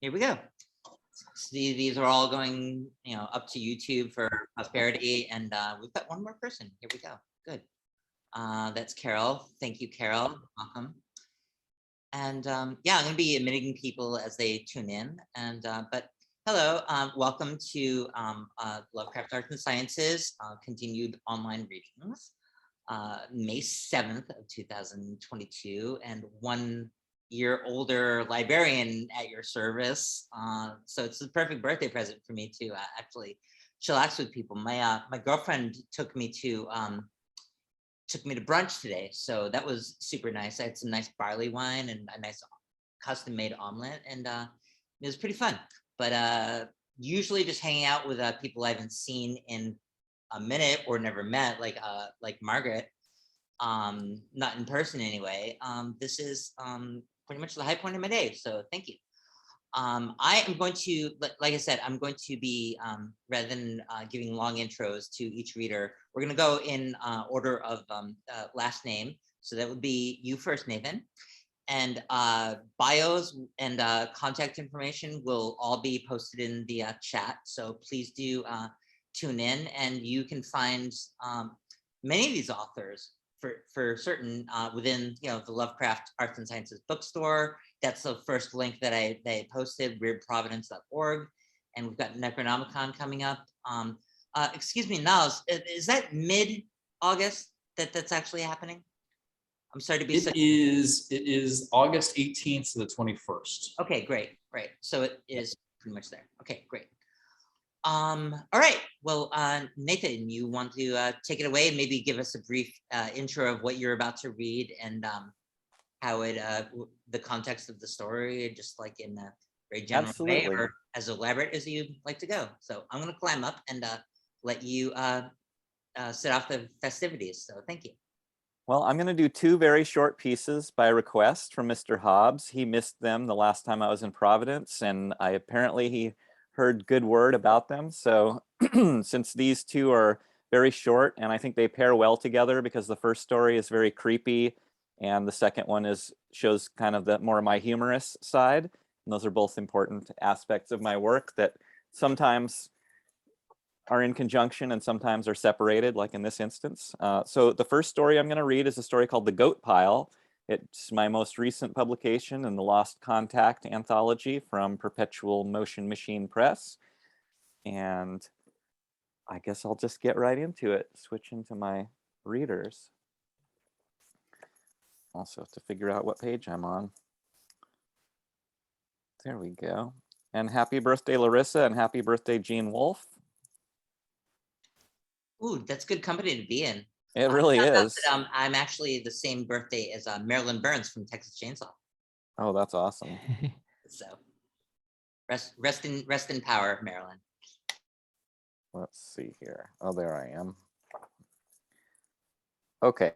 Here we go. So these are all going, up to YouTube for prosperity, and we've got one more person. Here we go. Good. That's Carol. Thank you, Carol. Welcome. And yeah, I'm going to be admitting people as they tune in. And but hello, welcome to Lovecraft Arts and Sciences continued online readings, May 7th of 2022, and 1 year older librarian at your service. So it's the perfect birthday present for me to actually chillax with people. My girlfriend took me to brunch today, so that was super nice. I had some nice barley wine and a nice custom made omelet, and it was pretty fun. But usually just hanging out with people I haven't seen in a minute or never met, like Margaret, not in person anyway. This is pretty much the high point of my day, so thank you. I am going to, like I said, I'm going to be, rather than giving long intros to each reader, we're going to go in order of last name. So that would be you first, Nathan. And bios and contact information will all be posted in the chat. So please do tune in, and you can find many of these authors for certain within the Lovecraft Arts and Sciences bookstore. That's the first link that I posted, weirdprovidence.org. And we've got Necronomicon coming up. Excuse me, Niles, is that mid-August that's actually happening? I'm sorry to be It is August 18th to the 21st. Okay, great. So it is pretty much there. Okay, great. All right. Well, Nathan, you want to take it away? Maybe give us a brief intro of what you're about to read and how it, the context of the story, just like in a very general way, or as elaborate as you'd like to go. So I'm going to climb up and let you set off the festivities. So thank you. Well, I'm going to do 2 very short pieces by request from Mr. Hobbs. He missed them the last time I was in Providence, and he heard good word about them. So since these 2 are very short, and I think they pair well together because the first story is very creepy, and the second one shows kind of the more my humorous side. And those are both important aspects of my work that sometimes are in conjunction and sometimes are separated, like in this instance. So the first story I'm going to read is a story called The Goat Pile. It's my most recent publication in the Lost Contact anthology from Perpetual Motion Machine Press. And I guess I'll just get right into it, switch into my readers. Also have to figure out what page I'm on. There we go. And happy birthday, Larissa, and happy birthday, Gene Wolfe. Ooh, that's good company to be in. It really is. That, I'm actually the same birthday as Marilyn Burns from Texas Chainsaw. Oh, that's awesome. So rest in power, Marilyn. Let's see here. Oh, there I am. Okay.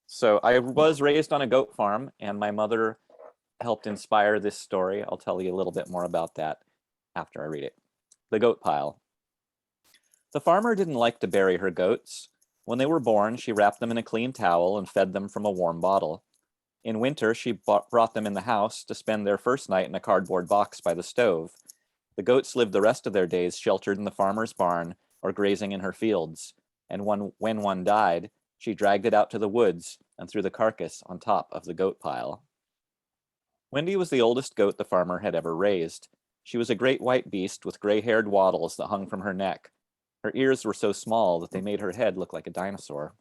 So I was raised on a goat farm, and my mother helped inspire this story. I'll tell you a little bit more about that after I read it. The Goat Pile. The farmer didn't like to bury her goats. When they were born, she wrapped them in a clean towel and fed them from a warm bottle. In winter, she brought them in the house to spend their first night in a cardboard box by the stove. The goats lived the rest of their days sheltered in the farmer's barn or grazing in her fields, and when one died, she dragged it out to the woods and threw the carcass on top of the goat pile. Wendy was the oldest goat the farmer had ever raised. She was a great white beast with gray-haired wattles that hung from her neck. Her ears were so small that they made her head look like a dinosaur.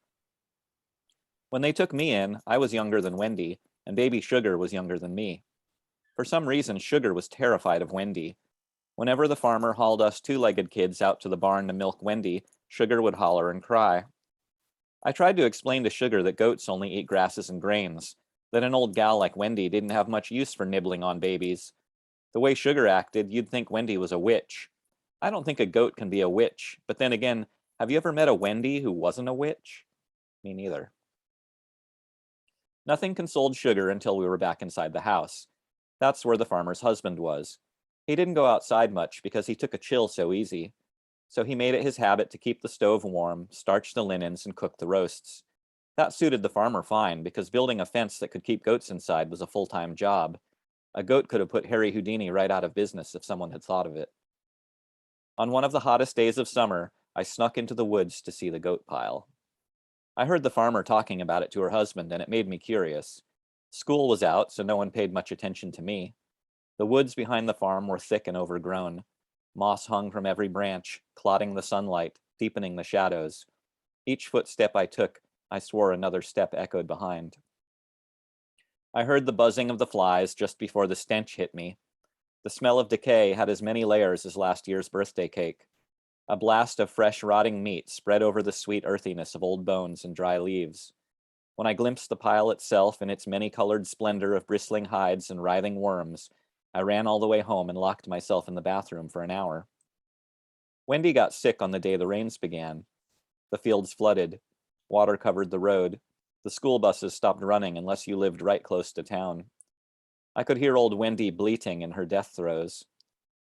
When they took me in, I was younger than Wendy, and baby Sugar was younger than me. For some reason, Sugar was terrified of Wendy. Whenever the farmer hauled us 2-legged kids out to the barn to milk Wendy, Sugar would holler and cry. I tried to explain to Sugar that goats only eat grasses and grains, that an old gal like Wendy didn't have much use for nibbling on babies. The way Sugar acted, you'd think Wendy was a witch. I don't think a goat can be a witch, but then again, have you ever met a Wendy who wasn't a witch? Me neither. Nothing consoled Sugar until we were back inside the house. That's where the farmer's husband was. He didn't go outside much because he took a chill so easy. So he made it his habit to keep the stove warm, starch the linens, and cook the roasts. That suited the farmer fine because building a fence that could keep goats inside was a full-time job. A goat could have put Harry Houdini right out of business if someone had thought of it. On one of the hottest days of summer, I snuck into the woods to see the goat pile. I heard the farmer talking about it to her husband, and it made me curious. School was out, so no one paid much attention to me. The woods behind the farm were thick and overgrown. Moss hung from every branch, clotting the sunlight, deepening the shadows. Each footstep I took, I swore another step echoed behind. I heard the buzzing of the flies just before the stench hit me. The smell of decay had as many layers as last year's birthday cake. A blast of fresh, rotting meat spread over the sweet earthiness of old bones and dry leaves. When I glimpsed the pile itself in its many-colored splendor of bristling hides and writhing worms, I ran all the way home and locked myself in the bathroom for an hour. Wendy got sick on the day the rains began. The fields flooded. Water covered the road. The school buses stopped running unless you lived right close to town. I could hear old Wendy bleating in her death throes.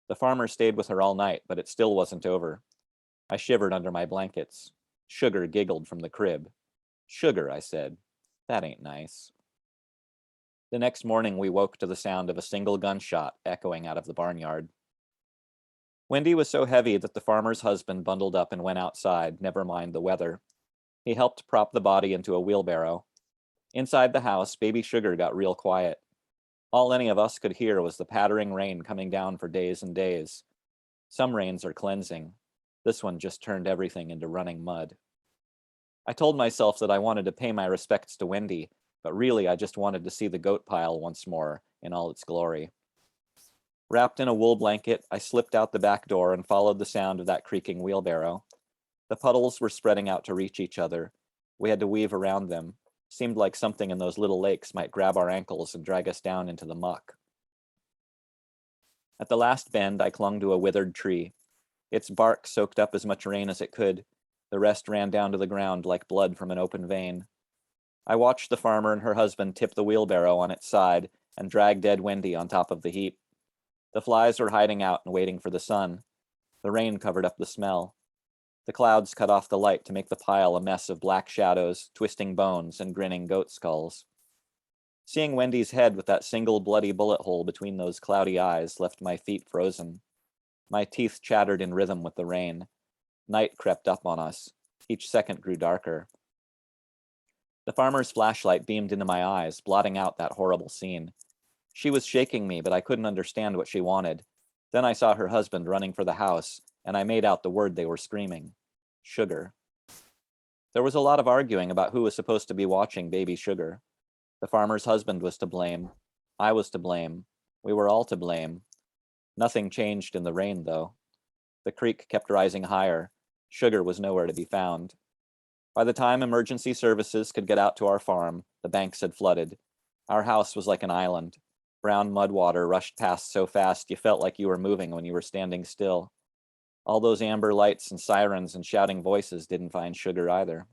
The farmer stayed with her all night, but it still wasn't over. I shivered under my blankets. Sugar giggled from the crib. Sugar, I said. That ain't nice. The next morning we woke to the sound of a single gunshot echoing out of the barnyard. Wendy was so heavy that the farmer's husband bundled up and went outside, never mind the weather. He helped prop the body into a wheelbarrow. Inside the house, baby Sugar got real quiet. All any of us could hear was the pattering rain coming down for days and days. Some rains are cleansing. This one just turned everything into running mud. I told myself that I wanted to pay my respects to Wendy, but really I just wanted to see the goat pile once more in all its glory. Wrapped in a wool blanket, I slipped out the back door and followed the sound of that creaking wheelbarrow. The puddles were spreading out to reach each other. We had to weave around them. Seemed like something in those little lakes might grab our ankles and drag us down into the muck. At the last bend, I clung to a withered tree. Its bark soaked up as much rain as it could. The rest ran down to the ground like blood from an open vein. I watched the farmer and her husband tip the wheelbarrow on its side and drag dead Wendy on top of the heap. The flies were hiding out and waiting for the sun. The rain covered up the smell. The clouds cut off the light to make the pile a mess of black shadows, twisting bones, and grinning goat skulls. Seeing Wendy's head with that single bloody bullet hole between those cloudy eyes left my feet frozen. My teeth chattered in rhythm with the rain. Night crept up on us. Each second grew darker. The farmer's flashlight beamed into my eyes, blotting out that horrible scene. She was shaking me, but I couldn't understand what she wanted. Then I saw her husband running for the house, and I made out the word they were screaming. Sugar. There was a lot of arguing about who was supposed to be watching baby Sugar. The farmer's husband was to blame. I was to blame. We were all to blame. Nothing changed in the rain, though. The creek kept rising higher. Sugar was nowhere to be found. By the time emergency services could get out to our farm, the banks had flooded. Our house was like an island. Brown mud water rushed past so fast you felt like you were moving when you were standing still. All those amber lights and sirens and shouting voices didn't find Sugar either.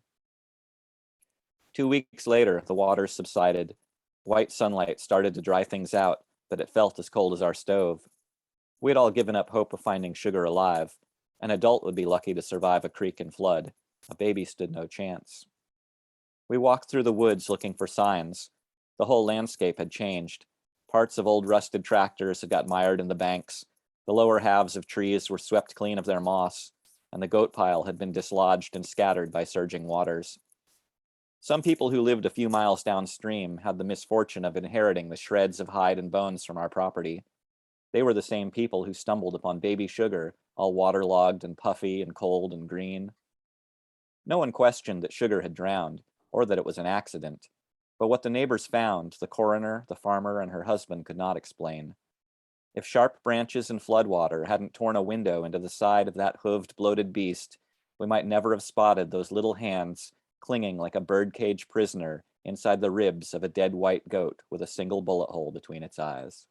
2 weeks later, the waters subsided. White sunlight started to dry things out, but it felt as cold as our stove. We'd all given up hope of finding Sugar alive. An adult would be lucky to survive a creek and flood. A baby stood no chance. We walked through the woods looking for signs. The whole landscape had changed. Parts of old rusted tractors had got mired in the banks. The lower halves of trees were swept clean of their moss, and the goat pile had been dislodged and scattered by surging waters. Some people who lived a few miles downstream had the misfortune of inheriting the shreds of hide and bones from our property. They were the same people who stumbled upon baby Sugar, all waterlogged and puffy and cold and green. No one questioned that Sugar had drowned, or that it was an accident. But what the neighbors found, the coroner, the farmer, and her husband could not explain. If sharp branches and floodwater hadn't torn a window into the side of that hooved, bloated beast, we might never have spotted those little hands clinging like a birdcage prisoner inside the ribs of a dead white goat with a single bullet hole between its eyes.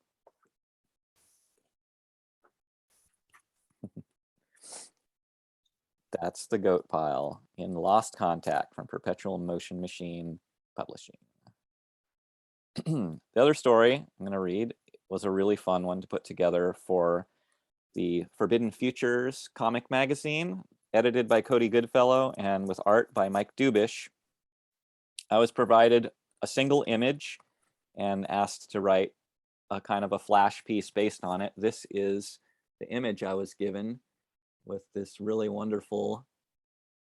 That's The Goat Pile in Lost Contact from Perpetual Motion Machine Publishing. The other story I'm going to read was a really fun one to put together for the Forbidden Futures comic magazine, edited by Cody Goodfellow and with art by Mike Dubish. I was provided a single image and asked to write a kind of a flash piece based on it. This is the image I was given with this really wonderful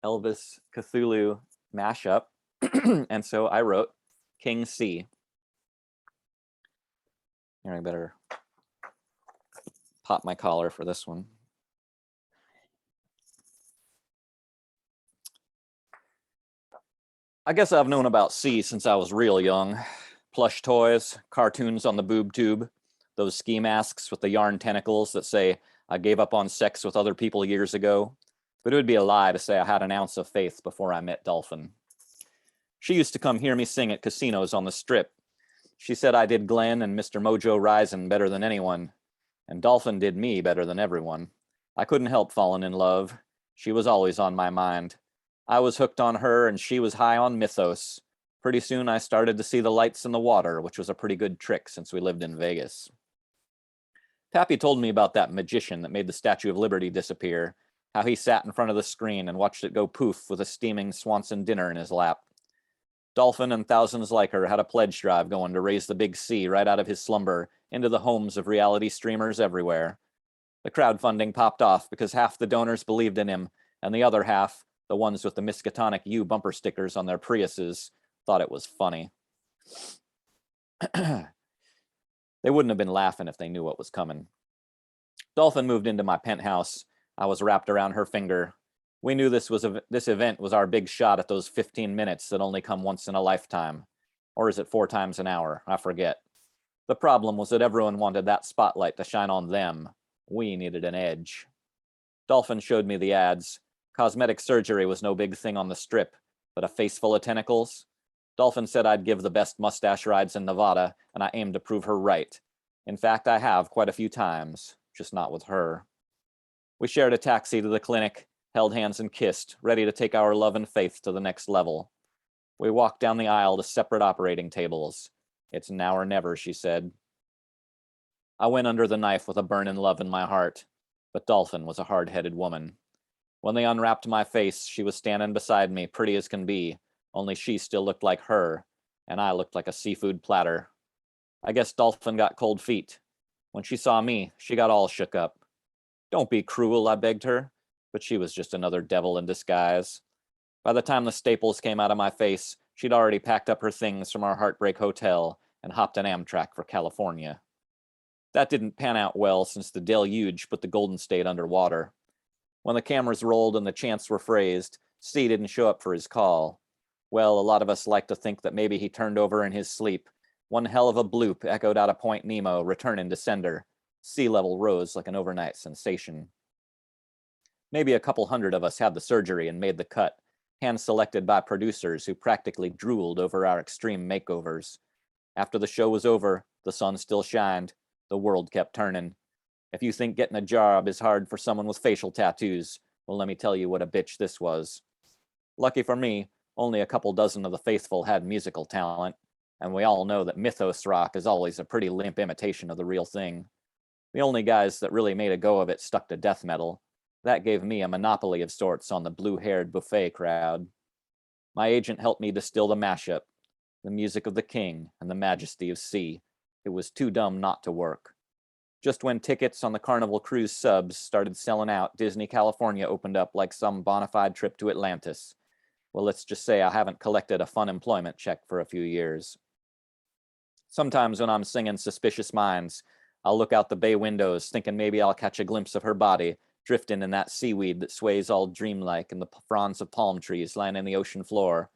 Elvis Cthulhu mashup. And so I wrote King C. Here, I better pop my collar for this one. I guess I've known about C since I was real young. Plush toys, cartoons on the boob tube, those ski masks with the yarn tentacles that say, I gave up on sex with other people years ago. But it would be a lie to say I had an ounce of faith before I met Dolphin. She used to come hear me sing at casinos on the Strip. She said I did Glenn and Mr. Mojo Rising better than anyone, and Dolphin did me better than everyone. I couldn't help falling in love. She was always on my mind. I was hooked on her, and she was high on mythos. Pretty soon I started to see the lights in the water, which was a pretty good trick since we lived in Vegas. Pappy told me about that magician that made the Statue of Liberty disappear, how he sat in front of the screen and watched it go poof with a steaming Swanson dinner in his lap. Dolphin and thousands like her had a pledge drive going to raise the big C right out of his slumber into the homes of reality streamers everywhere. The crowdfunding popped off because half the donors believed in him, and the other half, the ones with the Miskatonic U bumper stickers on their Priuses, thought it was funny. They wouldn't have been laughing if they knew what was coming. Dolphin moved into my penthouse. I was wrapped around her finger. We knew this event was our big shot at those 15 minutes that only come once in a lifetime. Or is it 4 times an hour? I forget. The problem was that everyone wanted that spotlight to shine on them. We needed an edge. Dolphin showed me the ads. Cosmetic surgery was no big thing on the Strip, but a face full of tentacles? Dolphin said I'd give the best mustache rides in Nevada, and I aimed to prove her right. In fact, I have quite a few times, just not with her. We shared a taxi to the clinic, held hands and kissed, ready to take our love and faith to the next level. We walked down the aisle to separate operating tables. It's now or never, she said. I went under the knife with a burning love in my heart, but Dolphin was a hard-headed woman. When they unwrapped my face, she was standing beside me, pretty as can be, only she still looked like her, and I looked like a seafood platter. I guess Dolphin got cold feet. When she saw me, she got all shook up. Don't be cruel, I begged her, but she was just another devil in disguise. By the time the staples came out of my face, she'd already packed up her things from our Heartbreak Hotel and hopped an Amtrak for California. That didn't pan out well since the deluge put the Golden State underwater. When the cameras rolled and the chants were phrased, C didn't show up for his call. Well, a lot of us like to think that maybe he turned over in his sleep. One hell of a bloop echoed out of Point Nemo, returning to sender. Sea level rose like an overnight sensation. Maybe a couple hundred of us had the surgery and made the cut, hand-selected by producers who practically drooled over our extreme makeovers. After the show was over, the sun still shined. The world kept turning. If you think getting a job is hard for someone with facial tattoos, well, let me tell you what a bitch this was. Lucky for me, only a couple dozen of the faithful had musical talent, and we all know that mythos rock is always a pretty limp imitation of the real thing. The only guys that really made a go of it stuck to death metal. That gave me a monopoly of sorts on the blue-haired buffet crowd. My agent helped me distill the mashup, the music of the king and the majesty of C. It was too dumb not to work. Just when tickets on the Carnival Cruise subs started selling out, Disney California opened up like some bona fide trip to Atlantis. Well, let's just say I haven't collected a fun employment check for a few years. Sometimes when I'm singing Suspicious Minds, I'll look out the bay windows thinking maybe I'll catch a glimpse of her body drifting in that seaweed that sways all dreamlike in the fronds of palm trees lining the ocean floor.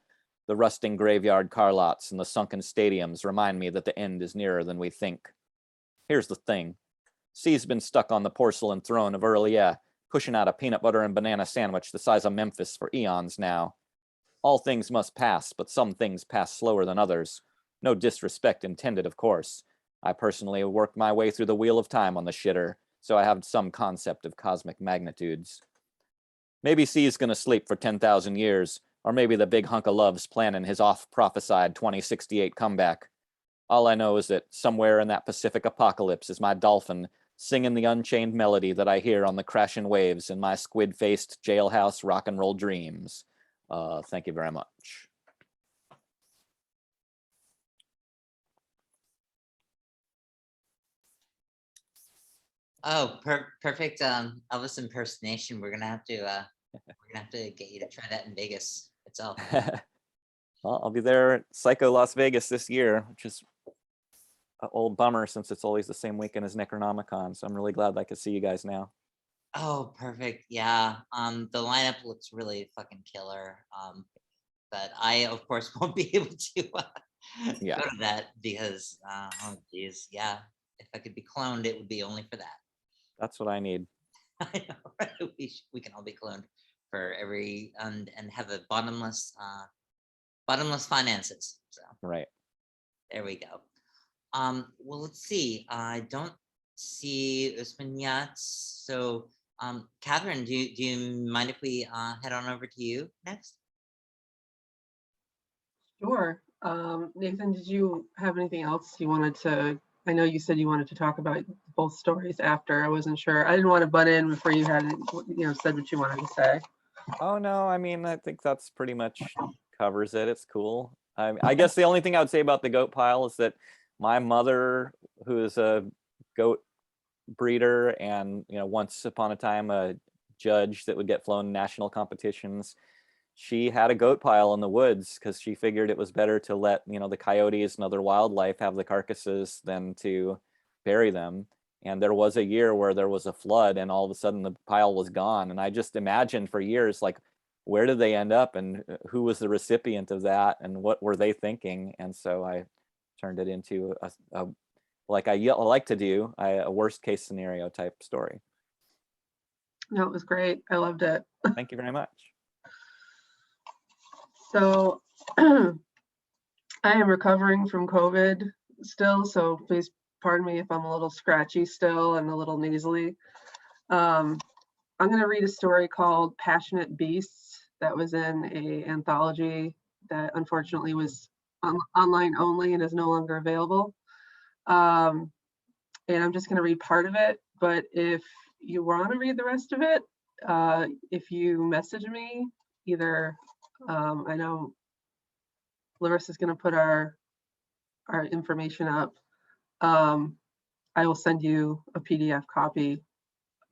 The rusting graveyard car lots and the sunken stadiums remind me that the end is nearer than we think. Here's the thing. C's been stuck on the porcelain throne of Earlia, pushing out a peanut butter and banana sandwich the size of Memphis for eons now. All things must pass, but some things pass slower than others. No disrespect intended, of course. I personally have worked my way through the wheel of time on the shitter, so I have some concept of cosmic magnitudes. Maybe C's gonna sleep for 10,000 years, or maybe the big hunk of love's planning his oft-prophesied 2068 comeback. All I know is that somewhere in that Pacific apocalypse is my Dolphin singing the unchained melody that I hear on the crashing waves in my squid-faced jailhouse rock and roll dreams. Thank you very much. Oh, perfect Elvis impersonation. We're gonna have to get you to try that in Vegas itself. Well, I'll be there at Psycho Las Vegas this year, which is an old bummer since it's always the same weekend as Necronomicon. So I'm really glad I could see you guys now. Oh, perfect. Yeah. The lineup looks really fucking killer. But I of course won't be able to Yeah. go to that because oh geez, yeah. If I could be cloned, it would be only for that. That's what I need. I know, right? We can all be cloned for every and have a bottomless finances. So Right. there we go. Well, let's see. I don't see Usman yet. So, Catherine, do you mind if we head on over to you next? Sure. Nathan, did you have anything else you wanted to? I know you said you wanted to talk about both stories after. I wasn't sure. I didn't want to butt in before you had, said what you wanted to say. Oh no, I mean, I think that's pretty much covers it. It's cool. I guess the only thing I would say about the goat pile is that my mother, who is a goat breeder and once upon a time a judge that would get flown national competitions, she had a goat pile in the woods because she figured it was better to let the coyotes and other wildlife have the carcasses than to bury them. And there was a year where there was a flood and all of a sudden the pile was gone. And I just imagined for years, like, where did they end up and who was the recipient of that and what were they thinking? And so I turned it into a like I like to do, a worst case scenario type story. No, it was great. I loved it. Thank you very much. So I am recovering from COVID still, so please pardon me if I'm a little scratchy still and a little nasally. I'm going to read a story called Passionate Beasts that was in a anthology that unfortunately was online only and is no longer available. And I'm just going to read part of it, but if you want to read the rest of it, if you message me, either I know Larissa's going to put our information up. I will send you a PDF copy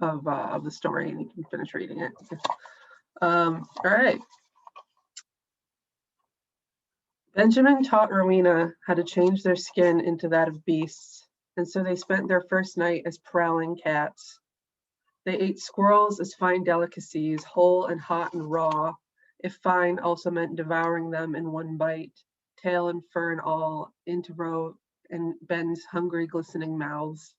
of the story and you can finish reading it. All right. Benjamin taught Rowena how to change their skin into that of beasts, and so they spent their first night as prowling cats. They ate squirrels as fine delicacies, whole and hot and raw, if fine also meant devouring them in one bite, tail and fur and all, into Roe and Ben's hungry, glistening mouths.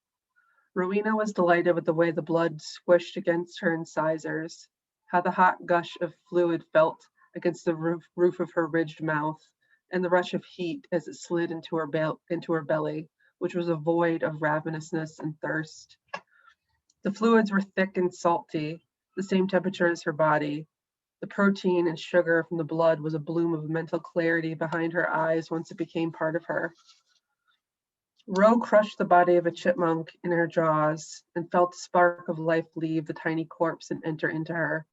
Rowena was delighted with the way the blood squished against her incisors, how the hot gush of fluid felt against the roof of her ridged mouth, and the rush of heat as it slid into her belly, which was a void of ravenousness and thirst. The fluids were thick and salty, the same temperature as her body. The protein and sugar from the blood was a bloom of mental clarity behind her eyes once it became part of her. Ro crushed the body of a chipmunk in her jaws and felt the spark of life leave the tiny corpse and enter into her.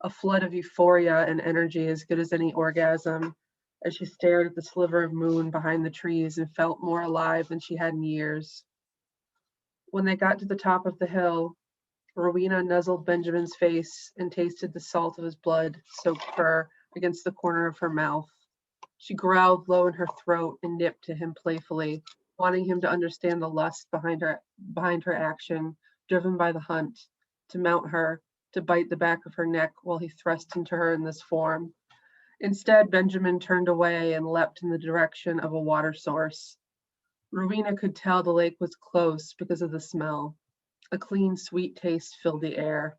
A flood of euphoria and energy as good as any orgasm, as she stared at the sliver of moon behind the trees and felt more alive than she had in years. When they got to the top of the hill, Rowena nuzzled Benjamin's face and tasted the salt of his blood-soaked fur against the corner of her mouth. She growled low in her throat and nipped to him playfully, wanting him to understand the lust behind her action, driven by the hunt, to mount her, to bite the back of her neck while he thrust into her in this form. Instead, Benjamin turned away and leapt in the direction of a water source. Rowena could tell the lake was close because of the smell. A clean, sweet taste filled the air.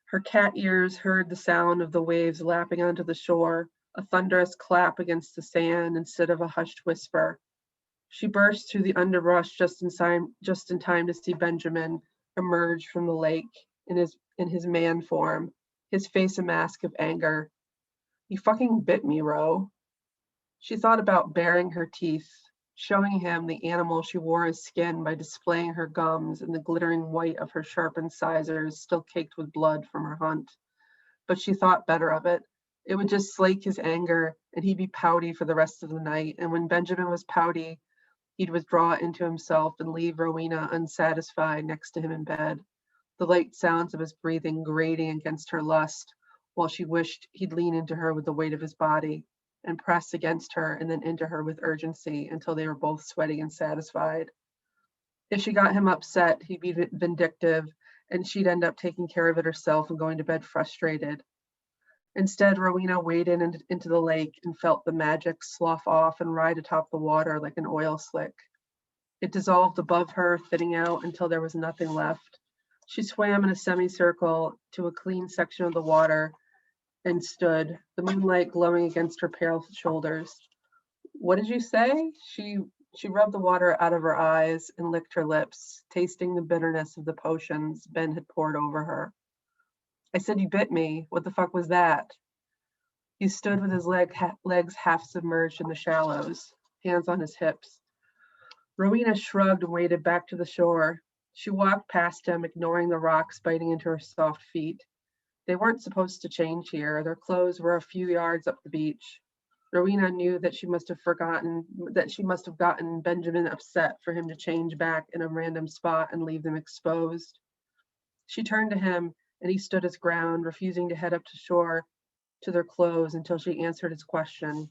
Her cat ears heard the sound of the waves lapping onto the shore, a thunderous clap against the sand instead of a hushed whisper. She burst through the underbrush just in time to see Benjamin emerge from the lake in his man form, his face a mask of anger. "You fucking bit me, Ro." She thought about baring her teeth, showing him the animal she wore as skin by displaying her gums and the glittering white of her sharp incisors still caked with blood from her hunt. But she thought better of it. It would just slake his anger and he'd be pouty for the rest of the night. And when Benjamin was pouty, He'd withdraw into himself and leave Rowena unsatisfied next to him in bed, the light sounds of his breathing grating against her lust, while she wished he'd lean into her with the weight of his body and press against her and then into her with urgency until they were both sweaty and satisfied. If she got him upset, he'd be vindictive, and she'd end up taking care of it herself and going to bed frustrated. Instead, Rowena waded into the lake and felt the magic slough off and ride atop the water like an oil slick. It dissolved above her, thinning out until there was nothing left. She swam in a semicircle to a clean section of the water and stood, the moonlight glowing against her pale shoulders. What did you say? She rubbed the water out of her eyes and licked her lips, tasting the bitterness of the potions Ben had poured over her. I said you bit me. What the fuck was that? He stood with his legs half submerged in the shallows, hands on his hips. Rowena shrugged and waded back to the shore. She walked past him, ignoring the rocks biting into her soft feet. They weren't supposed to change here. Their clothes were a few yards up the beach. Rowena knew that she must have gotten Benjamin upset for him to change back in a random spot and leave them exposed. She turned to him, and he stood his ground, refusing to head up to shore to their clothes until she answered his question.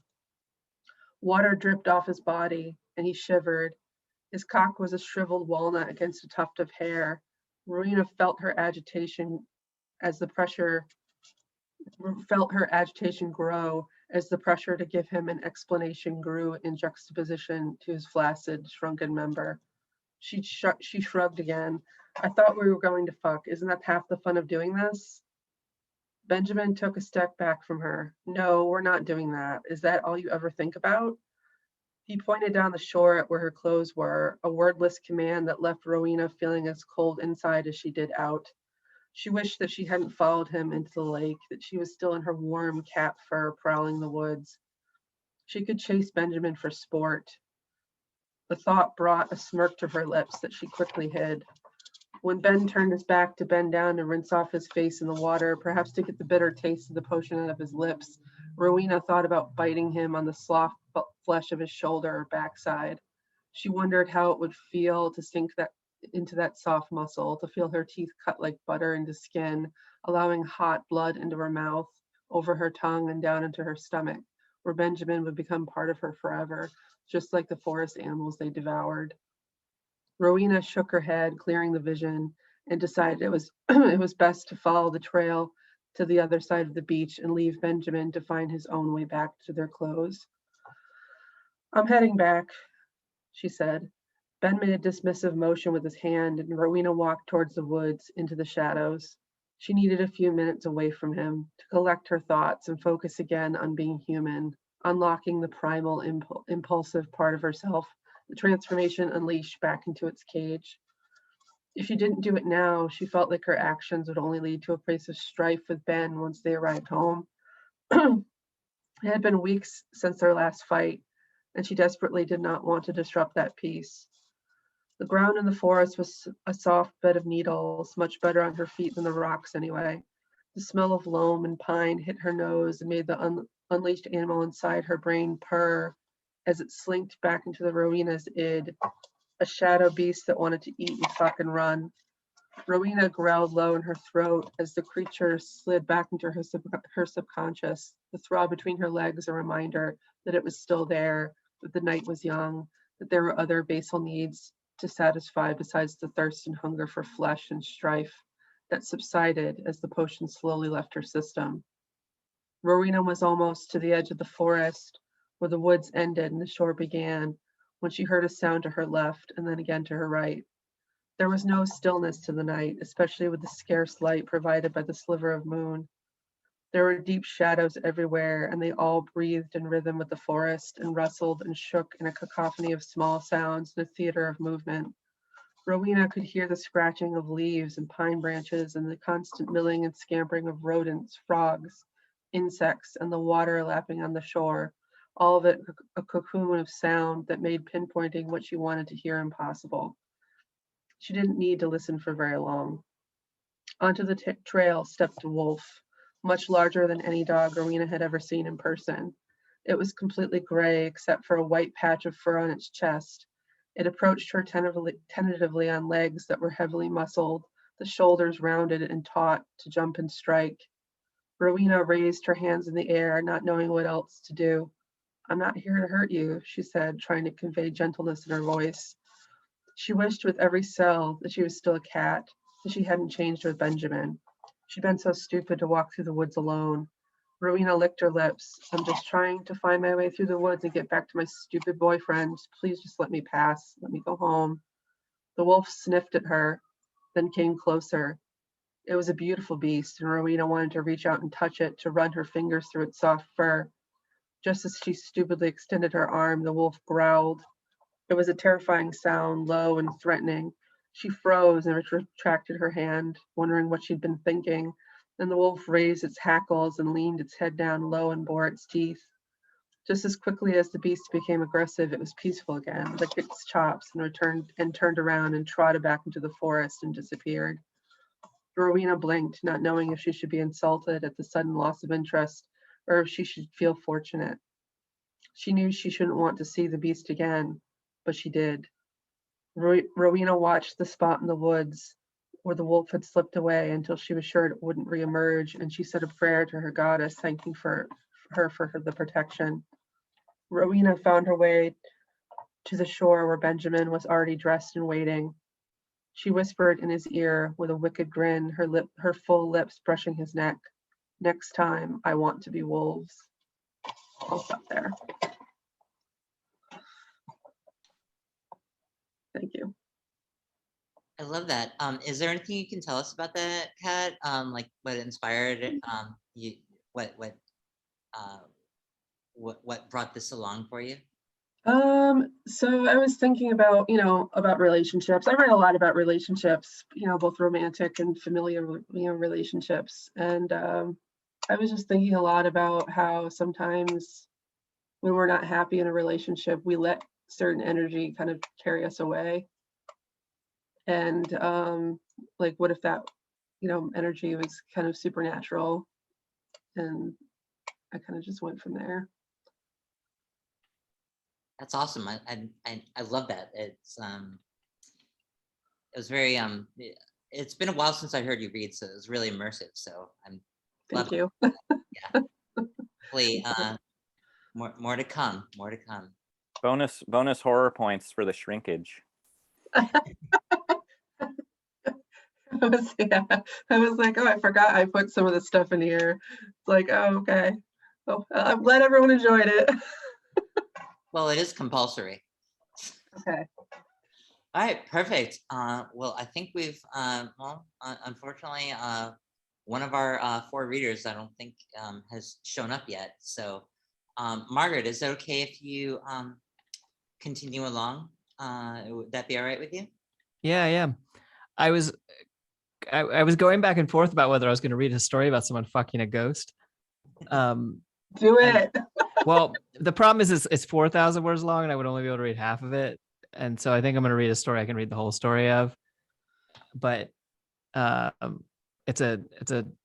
Water dripped off his body, and he shivered. His cock was a shriveled walnut against a tuft of hair. Rowena felt her agitation grow as the pressure to give him an explanation grew in juxtaposition to his flaccid, shrunken member. She shrugged again. I thought we were going to fuck. Isn't that half the fun of doing this? Benjamin took a step back from her. No, we're not doing that. Is that all you ever think about? He pointed down the shore at where her clothes were, a wordless command that left Rowena feeling as cold inside as she did out. She wished that she hadn't followed him into the lake, that she was still in her warm cat fur prowling the woods. She could chase Benjamin for sport. The thought brought a smirk to her lips that she quickly hid. When Ben turned his back to bend down and rinse off his face in the water, perhaps to get the bitter taste of the potion out of his lips, Rowena thought about biting him on the soft flesh of his shoulder or backside. She wondered how it would feel to sink into that soft muscle, to feel her teeth cut like butter into skin, allowing hot blood into her mouth, over her tongue and down into her stomach, where Benjamin would become part of her forever, just like the forest animals they devoured. Rowena shook her head, clearing the vision, and decided it was it was best to follow the trail to the other side of the beach and leave Benjamin to find his own way back to their clothes. I'm heading back, she said. Ben made a dismissive motion with his hand, and Rowena walked towards the woods into the shadows. She needed a few minutes away from him to collect her thoughts and focus again on being human, unlocking the primal impulsive part of herself, the transformation unleashed back into its cage. If she didn't do it now, she felt like her actions would only lead to a place of strife with Ben once they arrived home. It had been weeks since their last fight, and she desperately did not want to disrupt that peace. The ground in the forest was a soft bed of needles, much better on her feet than the rocks anyway. The smell of loam and pine hit her nose and made the unleashed animal inside her brain purr as it slinked back into the Rowena's id, a shadow beast that wanted to eat and fuck and run. Rowena growled low in her throat as the creature slid back into her subconscious, the throb between her legs a reminder that it was still there, that the night was young, that there were other basal needs to satisfy besides the thirst and hunger for flesh and strife that subsided as the potion slowly left her system. Rowena was almost to the edge of the forest where the woods ended and the shore began when she heard a sound to her left and then again to her right. There was no stillness to the night, especially with the scarce light provided by the sliver of moon. There were deep shadows everywhere, and they all breathed in rhythm with the forest and rustled and shook in a cacophony of small sounds in a theater of movement. Rowena could hear the scratching of leaves and pine branches and the constant milling and scampering of rodents, frogs, insects, and the water lapping on the shore, all of it a cocoon of sound that made pinpointing what she wanted to hear impossible. She didn't need to listen for very long. Onto the trail stepped a wolf, much larger than any dog Rowena had ever seen in person. It was completely gray except for a white patch of fur on its chest, It approached her tentatively on legs that were heavily muscled, the shoulders rounded and taut to jump and strike. Rowena raised her hands in the air, not knowing what else to do. "I'm not here to hurt you," she said, trying to convey gentleness in her voice. She wished with every cell that she was still a cat, that she hadn't changed with Benjamin. She'd been so stupid to walk through the woods alone. Rowena licked her lips. "I'm just trying to find my way through the woods and get back to my stupid boyfriend. Please just let me pass. Let me go home." The wolf sniffed at her, then came closer. It was a beautiful beast, and Rowena wanted to reach out and touch it, to run her fingers through its soft fur. Just as she stupidly extended her arm, the wolf growled. It was a terrifying sound, low and threatening. She froze and retracted her hand, wondering what she'd been thinking. Then the wolf raised its hackles and leaned its head down low and bore its teeth. Just as quickly as the beast became aggressive, it was peaceful again, licked its chops and turned around and trotted back into the forest and disappeared. Rowena blinked, not knowing if she should be insulted at the sudden loss of interest or if she should feel fortunate. She knew she shouldn't want to see the beast again, but she did. Rowena watched the spot in the woods where the wolf had slipped away until she was sure it wouldn't reemerge, and she said a prayer to her goddess, thanking her for the protection. Rowena found her way to the shore where Benjamin was already dressed and waiting. She whispered in his ear with a wicked grin, her full lips brushing his neck. "Next time, I want to be wolves." I'll stop there. Thank you. I love that. Is there anything you can tell us about that, Kat? Like what inspired it? What brought this along for you? So I was thinking about, about relationships. I read a lot about relationships, both romantic and familiar, relationships. And I was just thinking a lot about how sometimes when we're not happy in a relationship, we let certain energy kind of carry us away. And like, what if that, energy was kind of supernatural? And I kind of just went from there. That's awesome. I love that. It was very it's been a while since I heard you read, so it was really immersive. So I'm Thank you. Yeah. Hopefully, more to come. More to come. Bonus horror points for the shrinkage. I was like, oh, I forgot I put some of the stuff in here. It's like, oh, okay. Oh, I'm glad everyone enjoyed it. Well, it is compulsory. Okay. All right, perfect. Well, I think we've unfortunately, one of our 4 readers, I don't think has shown up yet. So, Margaret, is it okay if you continue along? Would that be all right with you? Yeah. I was going back and forth about whether I was going to read a story about someone fucking a ghost. Do it. Well, the problem is it's 4,000 words long, and I would only be able to read half of it. And so I think I'm going to read a story I can read the whole story of. But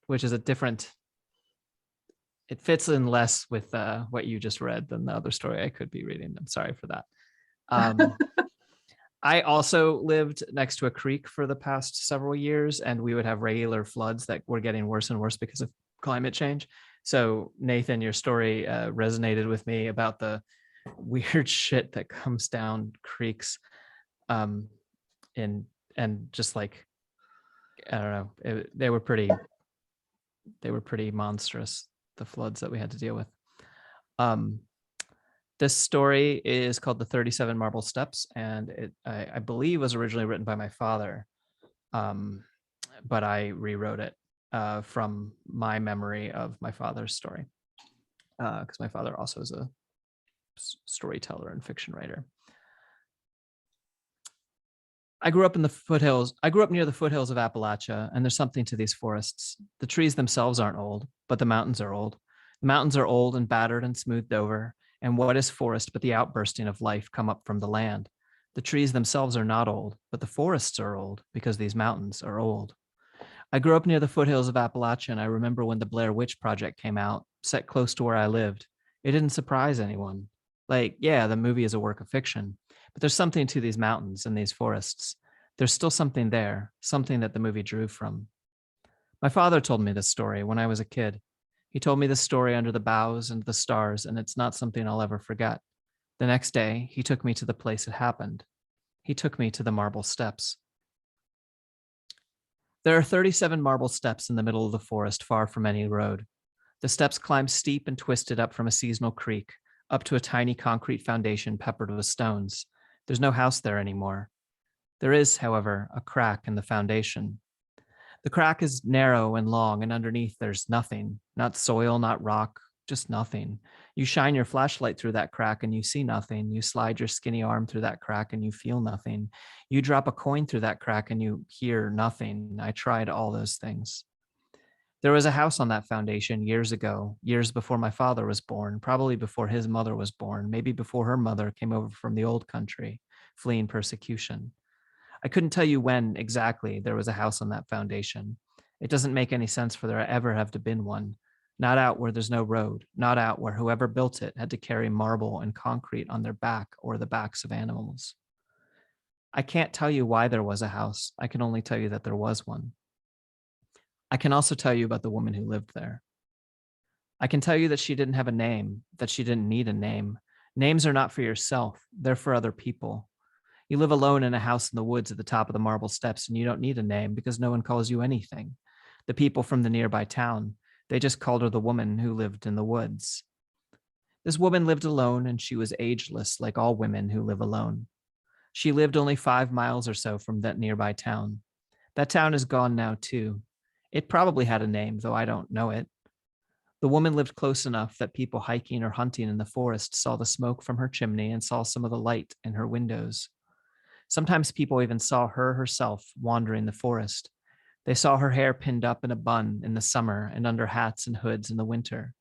which is a different. It fits in less with what you just read than the other story I could be reading. I'm sorry for that. I also lived next to a creek for the past several years, and we would have regular floods that were getting worse and worse because of climate change. So Nathan, your story resonated with me about the weird shit that comes down creeks, and just like, I don't know, they were pretty monstrous, the floods that we had to deal with. This story is called The 37 Marble Steps, and I believe was originally written by my father, but I rewrote it from my memory of my father's story, because my father also is a storyteller and fiction writer. I grew up near the foothills of Appalachia, and there's something to these forests. The trees themselves aren't old, but the mountains are old. The mountains are old and battered and smoothed over. And what is forest but the outbursting of life come up from the land? The trees themselves are not old, but the forests are old because these mountains are old. I grew up near the foothills of Appalachia, and I remember when the Blair Witch Project came out, set close to where I lived. It didn't surprise anyone. Like, yeah, the movie is a work of fiction, But there's something to these mountains and these forests. There's still something there, something that the movie drew from. My father told me this story when I was a kid. He told me this story under the boughs and the stars, and it's not something I'll ever forget. The next day, he took me to the place it happened. He took me to the marble steps. There are 37 marble steps in the middle of the forest, far from any road. The steps climb steep and twisted up from a seasonal creek, up to a tiny concrete foundation peppered with stones. There's no house there anymore. There is, however, a crack in the foundation. The crack is narrow and long, and underneath there's nothing, not soil, not rock, just nothing. You shine your flashlight through that crack and you see nothing. You slide your skinny arm through that crack and you feel nothing. You drop a coin through that crack and you hear nothing. I tried all those things. There was a house on that foundation years ago, years before my father was born, probably before his mother was born, maybe before her mother came over from the old country, fleeing persecution. I couldn't tell you when exactly there was a house on that foundation. It doesn't make any sense for there ever have to been one. Not out where there's no road, not out where whoever built it had to carry marble and concrete on their back or the backs of animals. I can't tell you why there was a house. I can only tell you that there was one. I can also tell you about the woman who lived there. I can tell you that she didn't have a name, that she didn't need a name. Names are not for yourself, they're for other people. You live alone in a house in the woods at the top of the marble steps, and you don't need a name because no one calls you anything. The people from the nearby town, they just called her the woman who lived in the woods. This woman lived alone, and she was ageless, like all women who live alone. She lived only 5 miles or so from that nearby town. That town is gone now, too. It probably had a name, though I don't know it. The woman lived close enough that people hiking or hunting in the forest saw the smoke from her chimney and saw some of the light in her windows. Sometimes people even saw her herself wandering the forest. They saw her hair pinned up in a bun in the summer and under hats and hoods in the winter.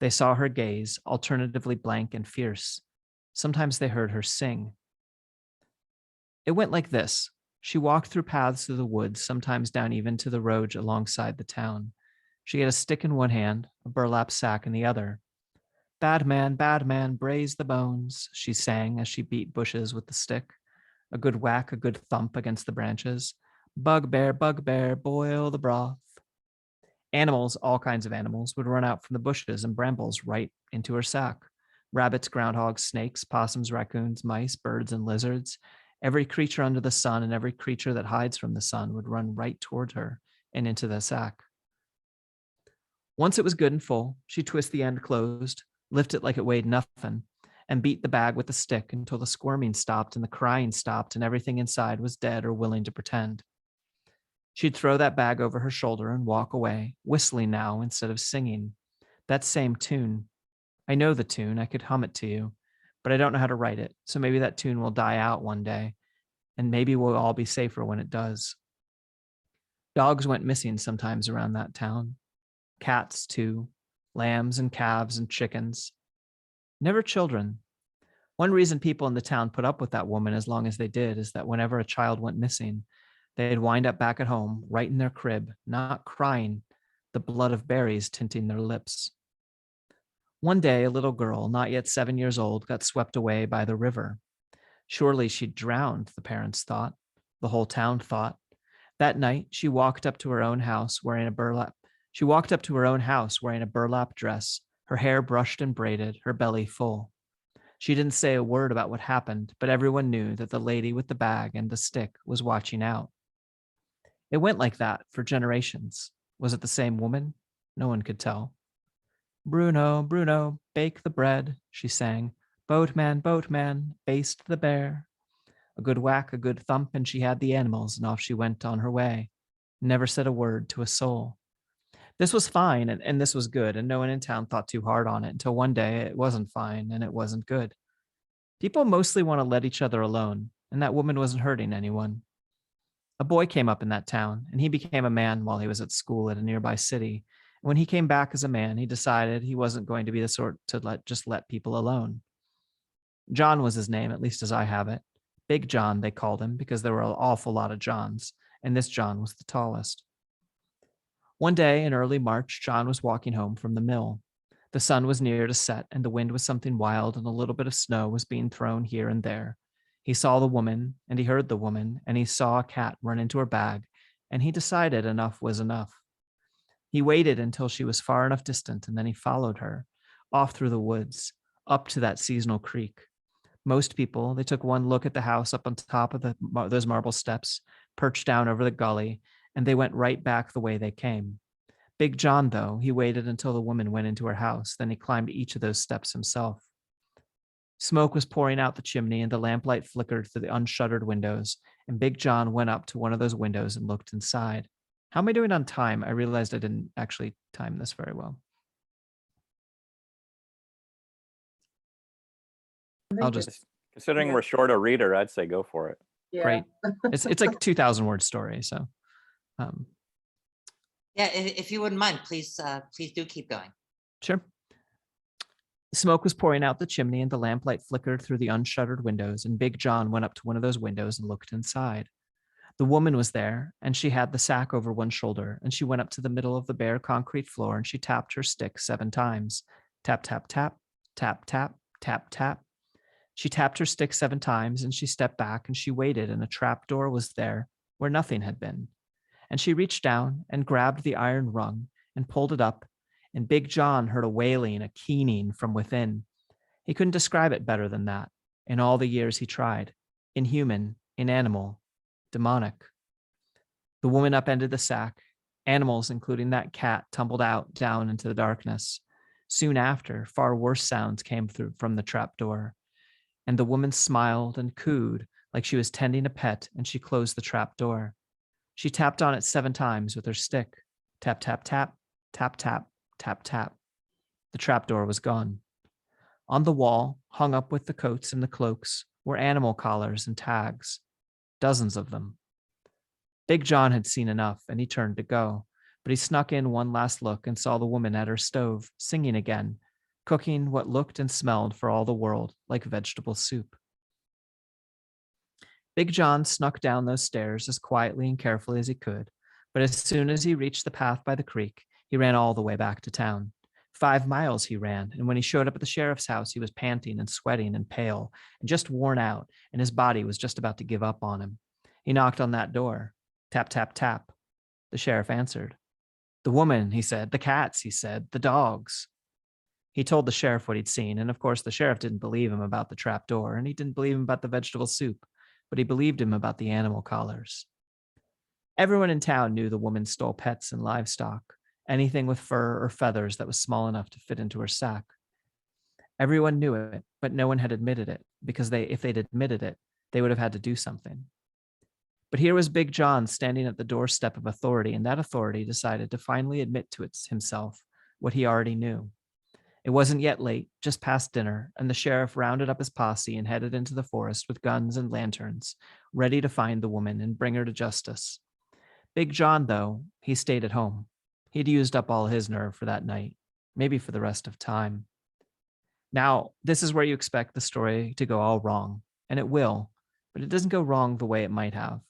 They saw her gaze, alternatively blank and fierce. Sometimes they heard her sing. It went like this. She walked through paths through the woods, sometimes down even to the road alongside the town. She had a stick in one hand, a burlap sack in the other. Bad man, braise the bones, she sang as she beat bushes with the stick. A good whack, a good thump against the branches. Bugbear, boil the broth. Animals, all kinds of animals, would run out from the bushes and brambles right into her sack. Rabbits, groundhogs, snakes, possums, raccoons, mice, birds, and lizards. Every creature under the sun and every creature that hides from the sun would run right toward her and into the sack. Once it was good and full, she'd twist the end closed, lift it like it weighed nothing, and beat the bag with the stick until the squirming stopped and the crying stopped and everything inside was dead or willing to pretend. She'd throw that bag over her shoulder and walk away, whistling now instead of singing. That same tune. I know the tune, I could hum it to you, but I don't know how to write it, so maybe that tune will die out one day, and maybe we'll all be safer when it does. Dogs went missing sometimes around that town. Cats, too. Lambs and calves and chickens. Never children. One reason people in the town put up with that woman as long as they did is that whenever a child went missing, they'd wind up back at home, right in their crib, not crying, the blood of berries tinting their lips. One day, a little girl, not yet 7 years old, got swept away by the river. Surely she'd drowned, the parents thought. The whole town thought. That night, she walked up to her own house wearing a burlap dress, her hair brushed and braided, her belly full. She didn't say a word about what happened, but everyone knew that the lady with the bag and the stick was watching out. It went like that for generations. Was it the same woman? No one could tell. Bruno, Bruno, bake the bread, she sang. Boatman, baste the bear. A good whack, a good thump, and she had the animals, and off she went on her way. Never said a word to a soul. This was fine, and this was good, and no one in town thought too hard on it until one day it wasn't fine, and it wasn't good. People mostly want to let each other alone, and that woman wasn't hurting anyone. A boy came up in that town, and he became a man while he was at school at a nearby city. And when he came back as a man, he decided he wasn't going to be the sort to just let people alone. John was his name, at least as I have it. Big John, they called him, because there were an awful lot of Johns, and this John was the tallest. One day in early March, John was walking home from the mill. The sun was near to set, and the wind was something wild, and a little bit of snow was being thrown here and there. He saw the woman, and he heard the woman, and he saw a cat run into her bag, and he decided enough was enough. He waited until she was far enough distant, and then he followed her, off through the woods, up to that seasonal creek. Most people, they took one look at the house up on top of those marble steps, perched down over the gully, and they went right back the way they came. Big John, though, he waited until the woman went into her house, then he climbed each of those steps himself. Smoke was pouring out the chimney, and the lamplight flickered through the unshuttered windows, and Big John went up to one of those windows and looked inside. How am I doing on time? I realized I didn't actually time this very well. I'll just Considering Yeah. we're short a reader, I'd say go for it. Yeah. great. It's like 2,000 word story. So, Yeah, if you wouldn't mind, please do keep going. sure. Smoke was pouring out the chimney, and the lamplight flickered through the unshuttered windows, and Big John went up to one of those windows and looked inside. The woman was there, and she had the sack over one shoulder, and she went up to the middle of the bare concrete floor, and she tapped her stick 7 times. Tap, tap, tap, tap, tap, tap, tap. She tapped her stick 7 times, and she stepped back, and she waited, and a trap door was there where nothing had been. And she reached down and grabbed the iron rung and pulled it up, and Big John heard a wailing, a keening from within. He couldn't describe it better than that. In all the years he tried, inhuman, inanimal, demonic. The woman upended the sack. Animals, including that cat, tumbled out down into the darkness. Soon after, far worse sounds came through from the trap door, and the woman smiled and cooed like she was tending a pet, and she closed the trap door. She tapped on it 7 times with her stick. Tap, tap, tap, tap, tap, tap, tap. The trapdoor was gone. On the wall, hung up with the coats and the cloaks, were animal collars and tags, dozens of them. Big John had seen enough, and he turned to go, but he snuck in one last look and saw the woman at her stove, singing again, cooking what looked and smelled for all the world like vegetable soup. Big John snuck down those stairs as quietly and carefully as he could, but as soon as he reached the path by the creek, he ran all the way back to town. 5 miles he ran, and when he showed up at the sheriff's house, he was panting and sweating and pale and just worn out, and his body was just about to give up on him. He knocked on that door. Tap, tap, tap. The sheriff answered. The woman, he said. The cats, he said. The dogs. He told the sheriff what he'd seen, and of course the sheriff didn't believe him about the trap door, and he didn't believe him about the vegetable soup, but he believed him about the animal collars. Everyone in town knew the woman stole pets and livestock, anything with fur or feathers that was small enough to fit into her sack. Everyone knew it, but no one had admitted it, because if they'd admitted it, they would have had to do something. But here was Big John standing at the doorstep of authority, and that authority decided to finally admit to himself what he already knew. It wasn't yet late, just past dinner, and the sheriff rounded up his posse and headed into the forest with guns and lanterns, ready to find the woman and bring her to justice. Big John, though, he stayed at home. He'd used up all his nerve for that night, maybe for the rest of time. Now, this is where you expect the story to go all wrong, and it will, but it doesn't go wrong the way it might have.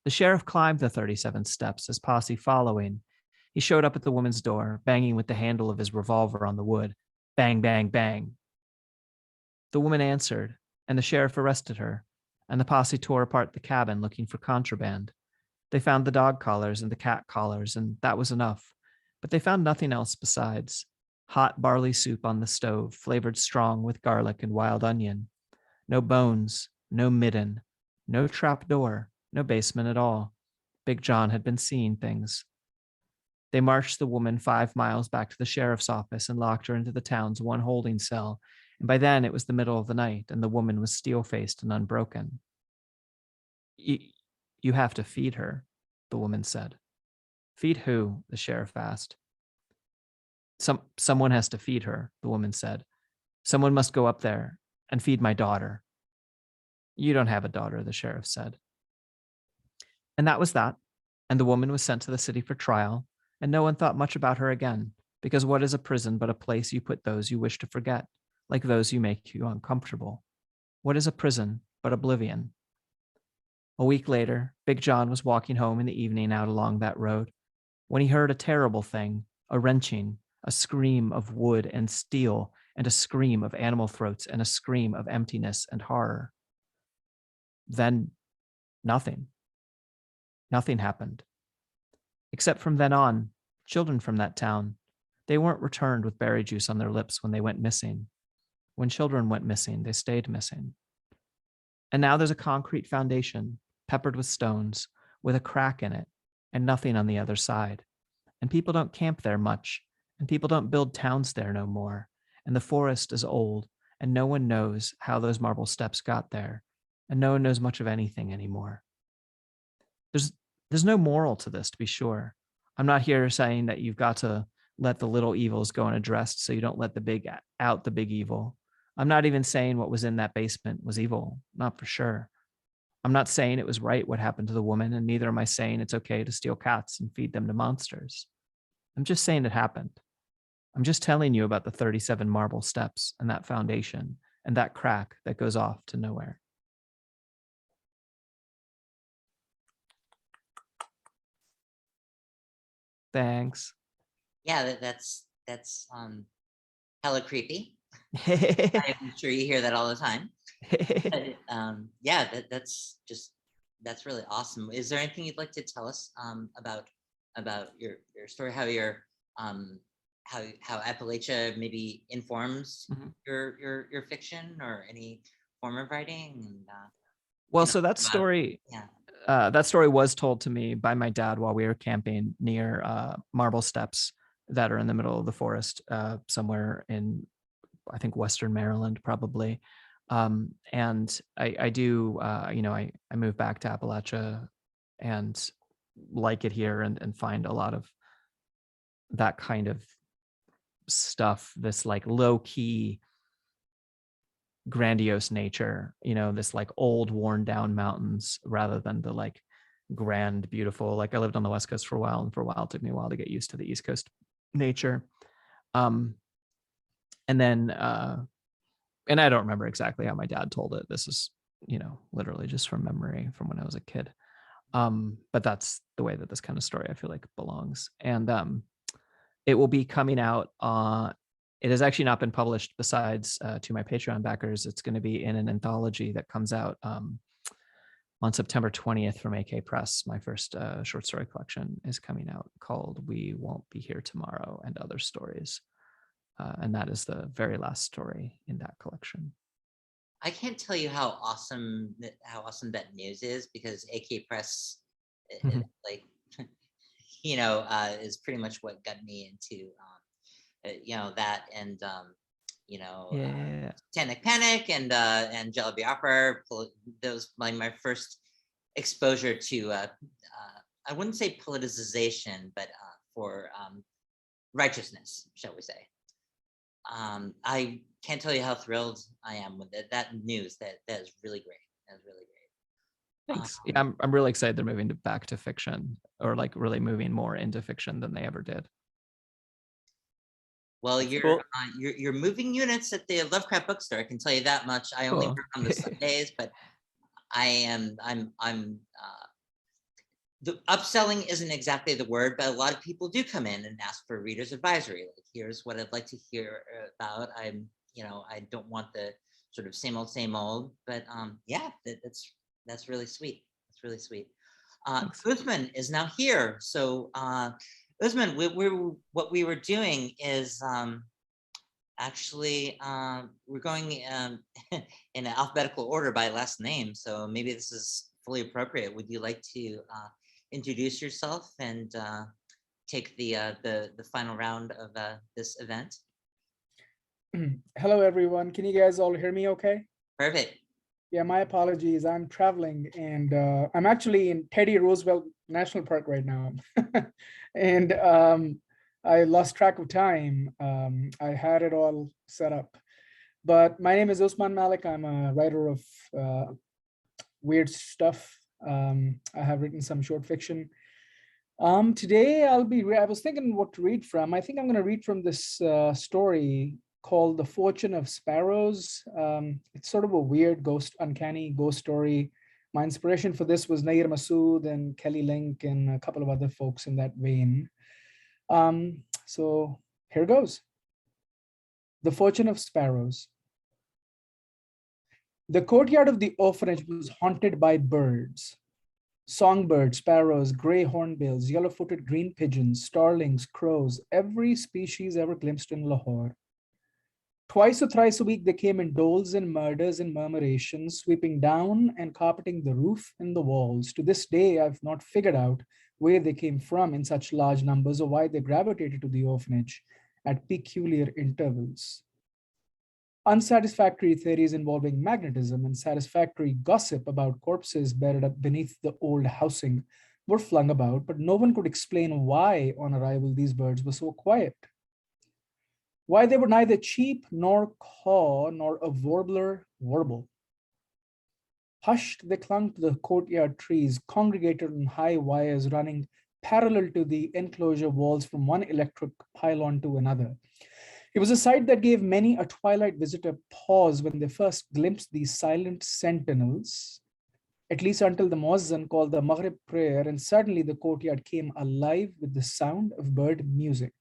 The sheriff climbed the 37 steps, his posse following. He showed up at the woman's door, banging with the handle of his revolver on the wood. Bang, bang, bang. The woman answered, and the sheriff arrested her, and the posse tore apart the cabin looking for contraband. They found the dog collars and the cat collars, and that was enough. But they found nothing else besides. Hot barley soup on the stove, flavored strong with garlic and wild onion. No bones, no midden, no trap door, no basement at all. Big John had been seeing things. They marched the woman 5 miles back to the sheriff's office and locked her into the town's one holding cell. And by then it was the middle of the night, and the woman was steel-faced and unbroken. You have to feed her, the woman said. Feed who? The sheriff asked. Someone has to feed her, the woman said. Someone must go up there and feed my daughter. You don't have a daughter, the sheriff said. And that was that. And the woman was sent to the city for trial, and no one thought much about her again, because what is a prison but a place you put those you wish to forget, like those who make you uncomfortable? What is a prison but oblivion? A week later, Big John was walking home in the evening out along that road, when he heard a terrible thing, a wrenching, a scream of wood and steel, and a scream of animal throats, and a scream of emptiness and horror. then nothing happened. Except from then on, children from that town, they weren't returned with berry juice on their lips when they went missing. When children went missing, they stayed missing. And now there's a concrete foundation peppered with stones with a crack in it and nothing on the other side. And people don't camp there much, and people don't build towns there no more. And the forest is old, and no one knows how those marble steps got there, and no one knows much of anything anymore. There's no moral to this, to be sure. I'm not here saying that you've got to let the little evils go unaddressed so you don't let the big evil. I'm not even saying what was in that basement was evil, not for sure. I'm not saying it was right what happened to the woman, and neither am I saying it's okay to steal cats and feed them to monsters. I'm just saying it happened. I'm just telling you about the 37 marble steps and that foundation and that crack that goes off to nowhere. Thanks. Yeah, that's hella creepy. I'm sure you hear that all the time. But, yeah, that's really awesome. Is there anything you'd like to tell us about your story, how your how Appalachia maybe informs your fiction or any form of writing? And well, so that story, that story was told to me by my dad while we were camping near marble steps that are in the middle of the forest, somewhere in, I think, Western Maryland, probably. And I do, I moved back to Appalachia and like it here, and find a lot of that kind of stuff, this like low key, grandiose nature, this like old worn down mountains rather than the like grand, beautiful, like I lived on the West Coast for a while, and for a while it took me a while to get used to the East Coast nature. And then, and I don't remember exactly how my dad told it. This is, literally just from memory from when I was a kid. But that's the way that this kind of story I feel like belongs. And it will be coming out. It has actually not been published besides to my Patreon backers. It's going to be in an anthology that comes out on September 20th from AK Press. My first short story collection is coming out called We Won't Be Here Tomorrow and Other Stories. And that is the very last story in that collection. I can't tell you how awesome that news is, because AK Press, like, is pretty much what got me into, that, and Satanic Panic and Jello Biafra. Those my first exposure to I wouldn't say politicization, but for righteousness, shall we say. I can't tell you how thrilled I am with it. That news. That is really great. That's really great. Thanks. Yeah, I'm really excited they're moving back to fiction, or like really moving more into fiction than they ever did. Well, you're moving units at the Lovecraft bookstore. I can tell you that much. I only work on the Sundays, but I'm the upselling isn't exactly the word, but a lot of people do come in and ask for reader's advisory. Like, here's what I'd like to hear about. I don't want the sort of same old, but yeah, that's really sweet. That's really sweet. Usman is now here. So Usman, what we were doing is actually we're going in alphabetical order by last name. So maybe this is fully appropriate. Would you like to introduce yourself and take the final round of this event? Hello, everyone. Can you guys all hear me okay? Perfect. Yeah, my apologies. I'm traveling, and I'm actually in Teddy Roosevelt National Park right now. And I lost track of time. I had it all set up. But my name is Usman Malik. I'm a writer of weird stuff. I have written some short fiction. Today I was thinking what to read from. I think I'm going to read from this story called The Fortune of Sparrows. It's sort of a weird uncanny ghost story. My inspiration for this was Nair Masood and Kelly Link and a couple of other folks in that vein. So here goes. The Fortune of Sparrows. The courtyard of the orphanage was haunted by birds. Songbirds, sparrows, gray hornbills, yellow-footed green pigeons, starlings, crows, every species ever glimpsed in Lahore. Twice or thrice a week, they came in doles and murders and murmurations, sweeping down and carpeting the roof and the walls. To this day, I've not figured out where they came from in such large numbers or why they gravitated to the orphanage at peculiar intervals. Unsatisfactory theories involving magnetism and satisfactory gossip about corpses buried up beneath the old housing were flung about, but no one could explain why on arrival these birds were so quiet. Why they were neither cheep nor caw nor a warbler warble. Hushed, they clung to the courtyard trees, congregated on high wires running parallel to the enclosure walls from one electric pylon to another. It was a sight that gave many a twilight visitor pause when they first glimpsed these silent sentinels, at least until the Muazzin called the Maghrib prayer, and suddenly the courtyard came alive with the sound of bird music,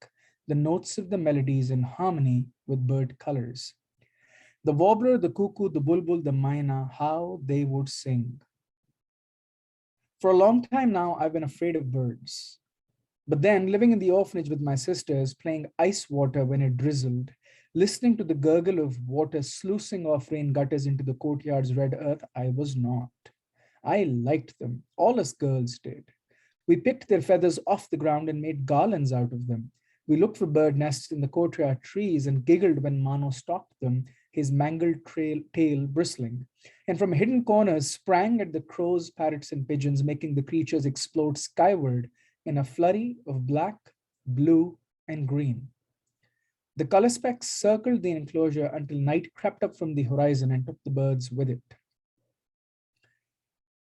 the notes of the melodies in harmony with bird colors. The warbler, the cuckoo, the bulbul, the myna, how they would sing. For a long time now, I've been afraid of birds. But then, living in the orphanage with my sisters, playing ice water when it drizzled, listening to the gurgle of water sluicing off rain gutters into the courtyard's red earth, I was not. I liked them, all us girls did. We picked their feathers off the ground and made garlands out of them. We looked for bird nests in the courtyard trees and giggled when Mano stalked them, his mangled tail bristling, and from hidden corners sprang at the crows, parrots, and pigeons, making the creatures explode skyward in a flurry of black, blue, and green. The color specks circled the enclosure until night crept up from the horizon and took the birds with it.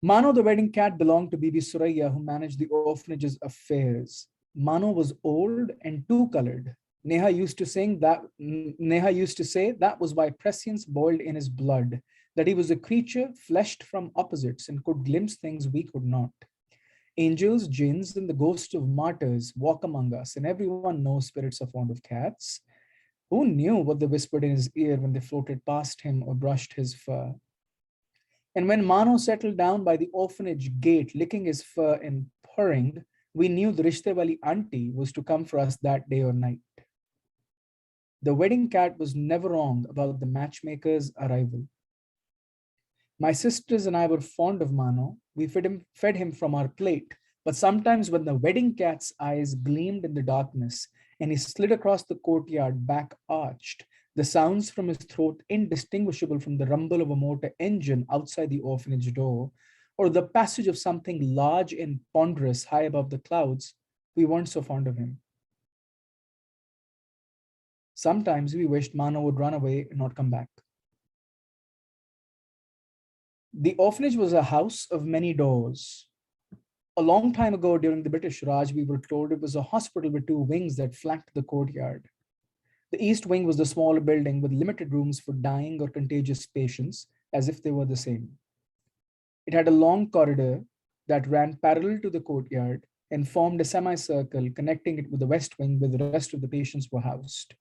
Mano, the wedding cat, belonged to Bibi Suraya, who managed the orphanage's affairs. Mano was old and two-colored. Neha used to say that was why prescience boiled in his blood, that he was a creature fleshed from opposites and could glimpse things we could not. Angels, jinns, and the ghosts of martyrs walk among us, and everyone knows spirits are fond of cats. Who knew what they whispered in his ear when they floated past him or brushed his fur? And when Mano settled down by the orphanage gate, licking his fur and purring, we knew the Rishte Wali auntie was to come for us that day or night. The wedding cat was never wrong about the matchmaker's arrival. My sisters and I were fond of Mano. We fed him from our plate, but sometimes when the wedding cat's eyes gleamed in the darkness and he slid across the courtyard back arched, the sounds from his throat indistinguishable from the rumble of a motor engine outside the orphanage door, or the passage of something large and ponderous high above the clouds, we weren't so fond of him. Sometimes we wished Mano would run away and not come back. The orphanage was a house of many doors. A long time ago during the British Raj, we were told it was a hospital with two wings that flanked the courtyard. The east wing was the smaller building with limited rooms for dying or contagious patients, as if they were the same. It had a long corridor that ran parallel to the courtyard and formed a semicircle connecting it with the west wing where the rest of the patients were housed.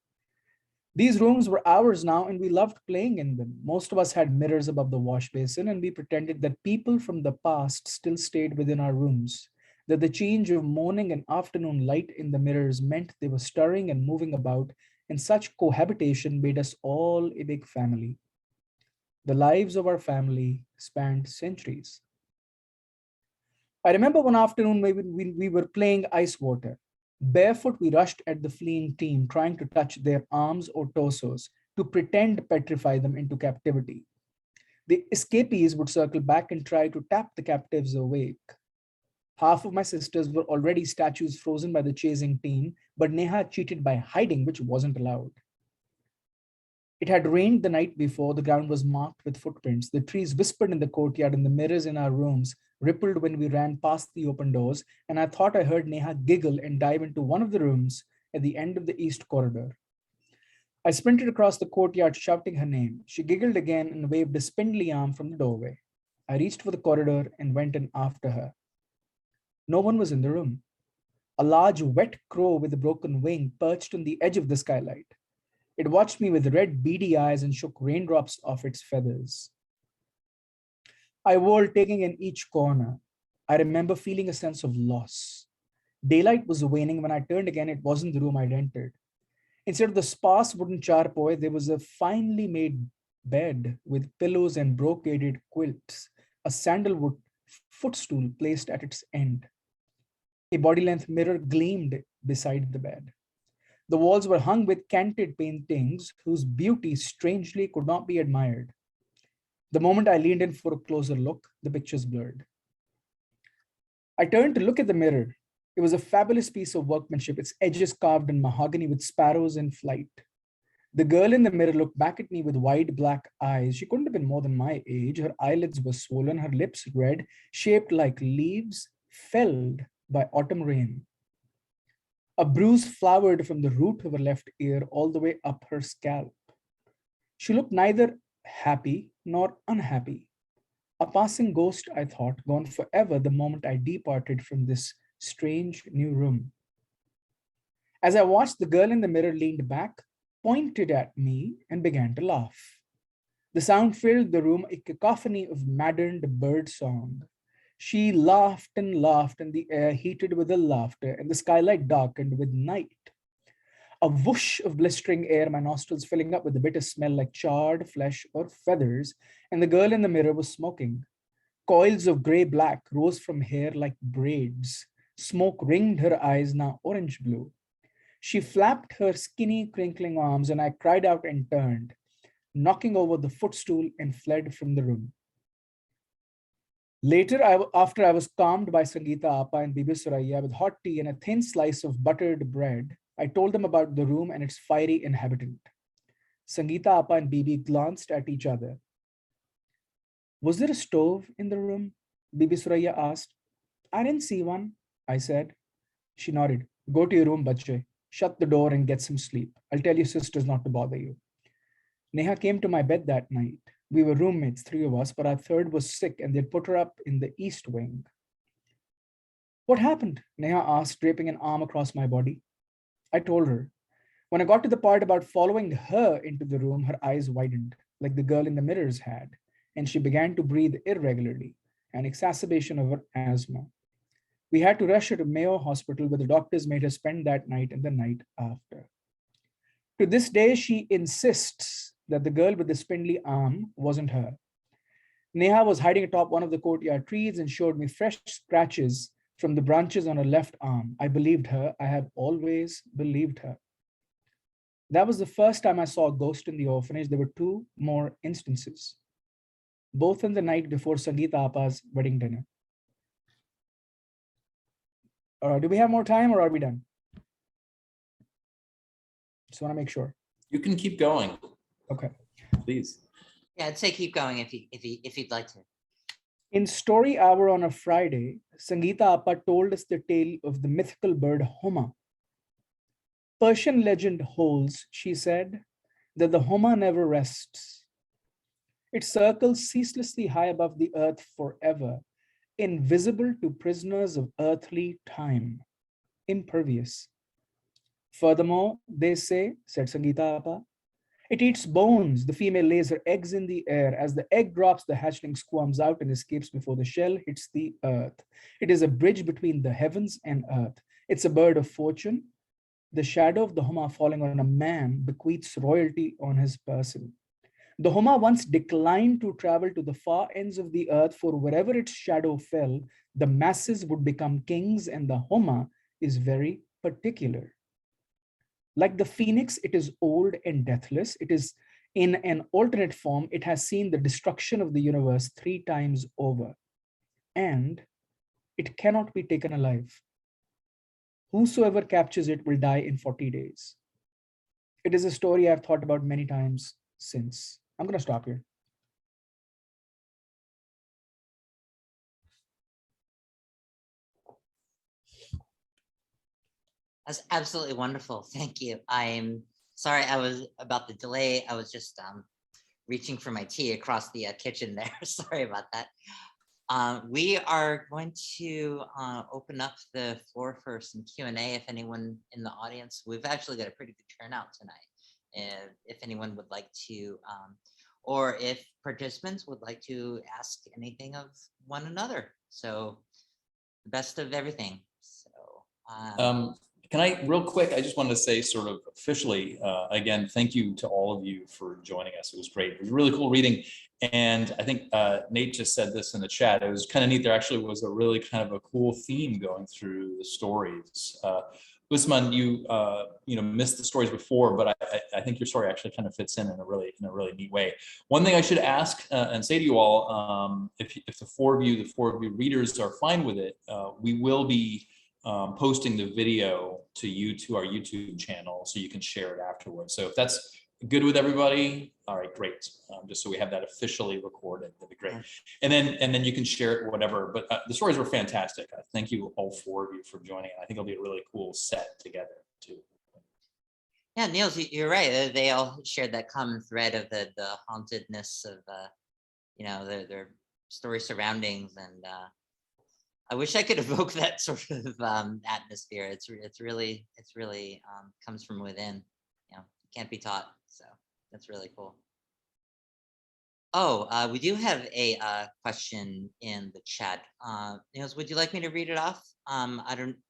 These rooms were ours now, and we loved playing in them. Most of us had mirrors above the wash basin, and we pretended that people from the past still stayed within our rooms, that the change of morning and afternoon light in the mirrors meant they were stirring and moving about, and such cohabitation made us all a big family. The lives of our family spanned centuries. I remember one afternoon we were playing ice water. Barefoot, we rushed at the fleeing team, trying to touch their arms or torsos to pretend petrify them into captivity. The escapees would circle back and try to tap the captives awake. Half of my sisters were already statues frozen by the chasing team, but Neha cheated by hiding, which wasn't allowed. It had rained the night before. The ground was marked with footprints. The trees whispered in the courtyard, and the mirrors in our rooms rippled when we ran past the open doors, and I thought I heard Neha giggle and dive into one of the rooms at the end of the east corridor. I sprinted across the courtyard shouting her name. She giggled again and waved a spindly arm from the doorway. I reached for the corridor and went in after her. No one was in the room. A large wet crow with a broken wing perched on the edge of the skylight. It watched me with red, beady eyes and shook raindrops off its feathers. I whirled, taking in each corner. I remember feeling a sense of loss. Daylight was waning. When I turned again, it wasn't the room I'd entered. Instead of the sparse wooden charpoy, there was a finely made bed with pillows and brocaded quilts, a sandalwood footstool placed at its end. A body-length mirror gleamed beside the bed. The walls were hung with canted paintings whose beauty strangely could not be admired. The moment I leaned in for a closer look, the pictures blurred. I turned to look at the mirror. It was a fabulous piece of workmanship, its edges carved in mahogany with sparrows in flight. The girl in the mirror looked back at me with wide black eyes. She couldn't have been more than my age. Her eyelids were swollen, her lips red, shaped like leaves felled by autumn rain. A bruise flowered from the root of her left ear all the way up her scalp. She looked neither happy nor unhappy. A passing ghost, I thought, gone forever the moment I departed from this strange new room. As I watched, the girl in the mirror leaned back, pointed at me, and began to laugh. The sound filled the room, a cacophony of maddened bird song. She laughed, and the air heated with the laughter, and the skylight darkened with night. A whoosh of blistering air, my nostrils filling up with a bitter smell like charred flesh or feathers, and the girl in the mirror was smoking. Coils of gray-black rose from hair like braids. Smoke ringed her eyes, now orange-blue. She flapped her skinny, crinkling arms, and I cried out and turned, knocking over the footstool, and fled from the room. Later, after I was calmed by Sangeeta Appa and Bibi Suraya with hot tea and a thin slice of buttered bread, I told them about the room and its fiery inhabitant. Sangeeta Appa and Bibi glanced at each other. Was there a stove in the room? Bibi Suraya asked. I didn't see one, I said. She nodded. Go to your room, Bache. Shut the door and get some sleep. I'll tell your sisters not to bother you. Neha came to my bed that night. We were roommates, 3 of us, but our third was sick and they'd put her up in the east wing. What happened? Neha asked, draping an arm across my body. I told her. When I got to the part about following her into the room, her eyes widened, like the girl in the mirrors had, and she began to breathe irregularly, an exacerbation of her asthma. We had to rush her to Mayo Hospital, where the doctors made her spend that night and the night after. To this day, she insists that the girl with the spindly arm wasn't her. Neha was hiding atop one of the courtyard trees and showed me fresh scratches from the branches on her left arm. I believed her. I have always believed her. That was the first time I saw a ghost in the orphanage. There were 2 more instances, both on the night before Sangeeta Appa's wedding dinner. Do we have more time or are we done? Just want to make sure. You can keep going, Okay. please. Yeah, I'd say keep going if you'd like to. In Story Hour on a Friday, Sangeeta Appa told us the tale of the mythical bird Homa. Persian legend holds, she said, that the Homa never rests. It circles ceaselessly high above the earth forever, invisible to prisoners of earthly time, impervious. Furthermore, they say, said Sangeeta Appa, it eats bones. The female lays her eggs in the air. As the egg drops, the hatchling squirms out and escapes before the shell hits the earth. It is a bridge between the heavens and earth. It's a bird of fortune. The shadow of the Homa falling on a man bequeaths royalty on his person. The Homa once declined to travel to the far ends of the earth, for wherever its shadow fell, the masses would become kings, and the Homa is very particular. Like the phoenix, it is old and deathless. It is in an alternate form. It has seen the destruction of the universe 3 times over, and it cannot be taken alive. Whosoever captures it will die in 40 days. It is a story I've thought about many times since. I'm going to stop here. That's absolutely wonderful. Thank you. I'm sorry I was about the delay. I was just reaching for my tea across the kitchen there. Sorry about that. We are going to open up the floor for some Q&A if anyone in the audience. We've actually got a pretty good turnout tonight. If anyone would like to or if participants would like to ask anything of one another. So the best of everything. So Can I, real quick, I just wanted to say sort of officially, again, thank you to all of you for joining us. It was great. It was really cool reading. And I think Nate just said this in the chat. It was kind of neat. There actually was a really kind of a cool theme going through the stories. Usman, you missed the stories before, but I think your story actually kind of fits in a really neat way. One thing I should ask and say to you all, if the four of you readers are fine with it, we will be posting the video to our YouTube channel so you can share it afterwards. So if that's good with everybody, all right, great. Just so we have that officially recorded, that'd be great. And then you can share it, whatever. But the stories were fantastic. Thank you all four of you for joining. I think it'll be a really cool set together too. yeah, Niels, you're right. They all shared that common thread of the hauntedness of their story surroundings, and I wish I could evoke that sort of atmosphere. It's really comes from within. Can't be taught. So that's really cool. Oh, we do have a question in the chat. Niels, would you like me to read it off?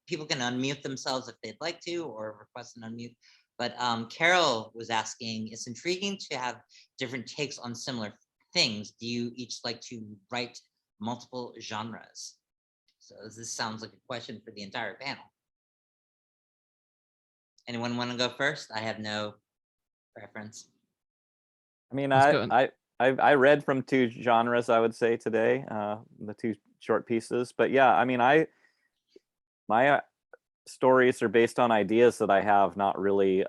People can unmute themselves if they'd like to, or request an unmute. But Carol was asking, it's intriguing to have different takes on similar things. Do you each like to write multiple genres? So this sounds like a question for the entire panel. Anyone want to go first? I have no preference. I mean, Let's go. I read from two genres, I would say today, the two short pieces. But yeah, I mean, my stories are based on ideas that I have, not really